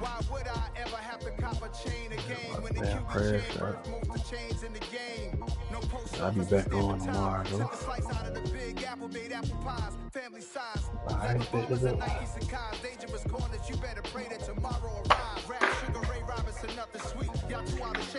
Why would I ever have to cop a chain again when the Damn, QB press chain that. worth most the chains in the game? No post I'll be office, back no on time. tomorrow, though. Took a slice out of the big apple, made apple pies, family size. Alright, Leather bet bombers it and up. Nikes and cars, dangerous corners. You better pray that tomorrow arrives. Rap Sugar Ray Robinson, nothing sweet. Y'all too out of shape.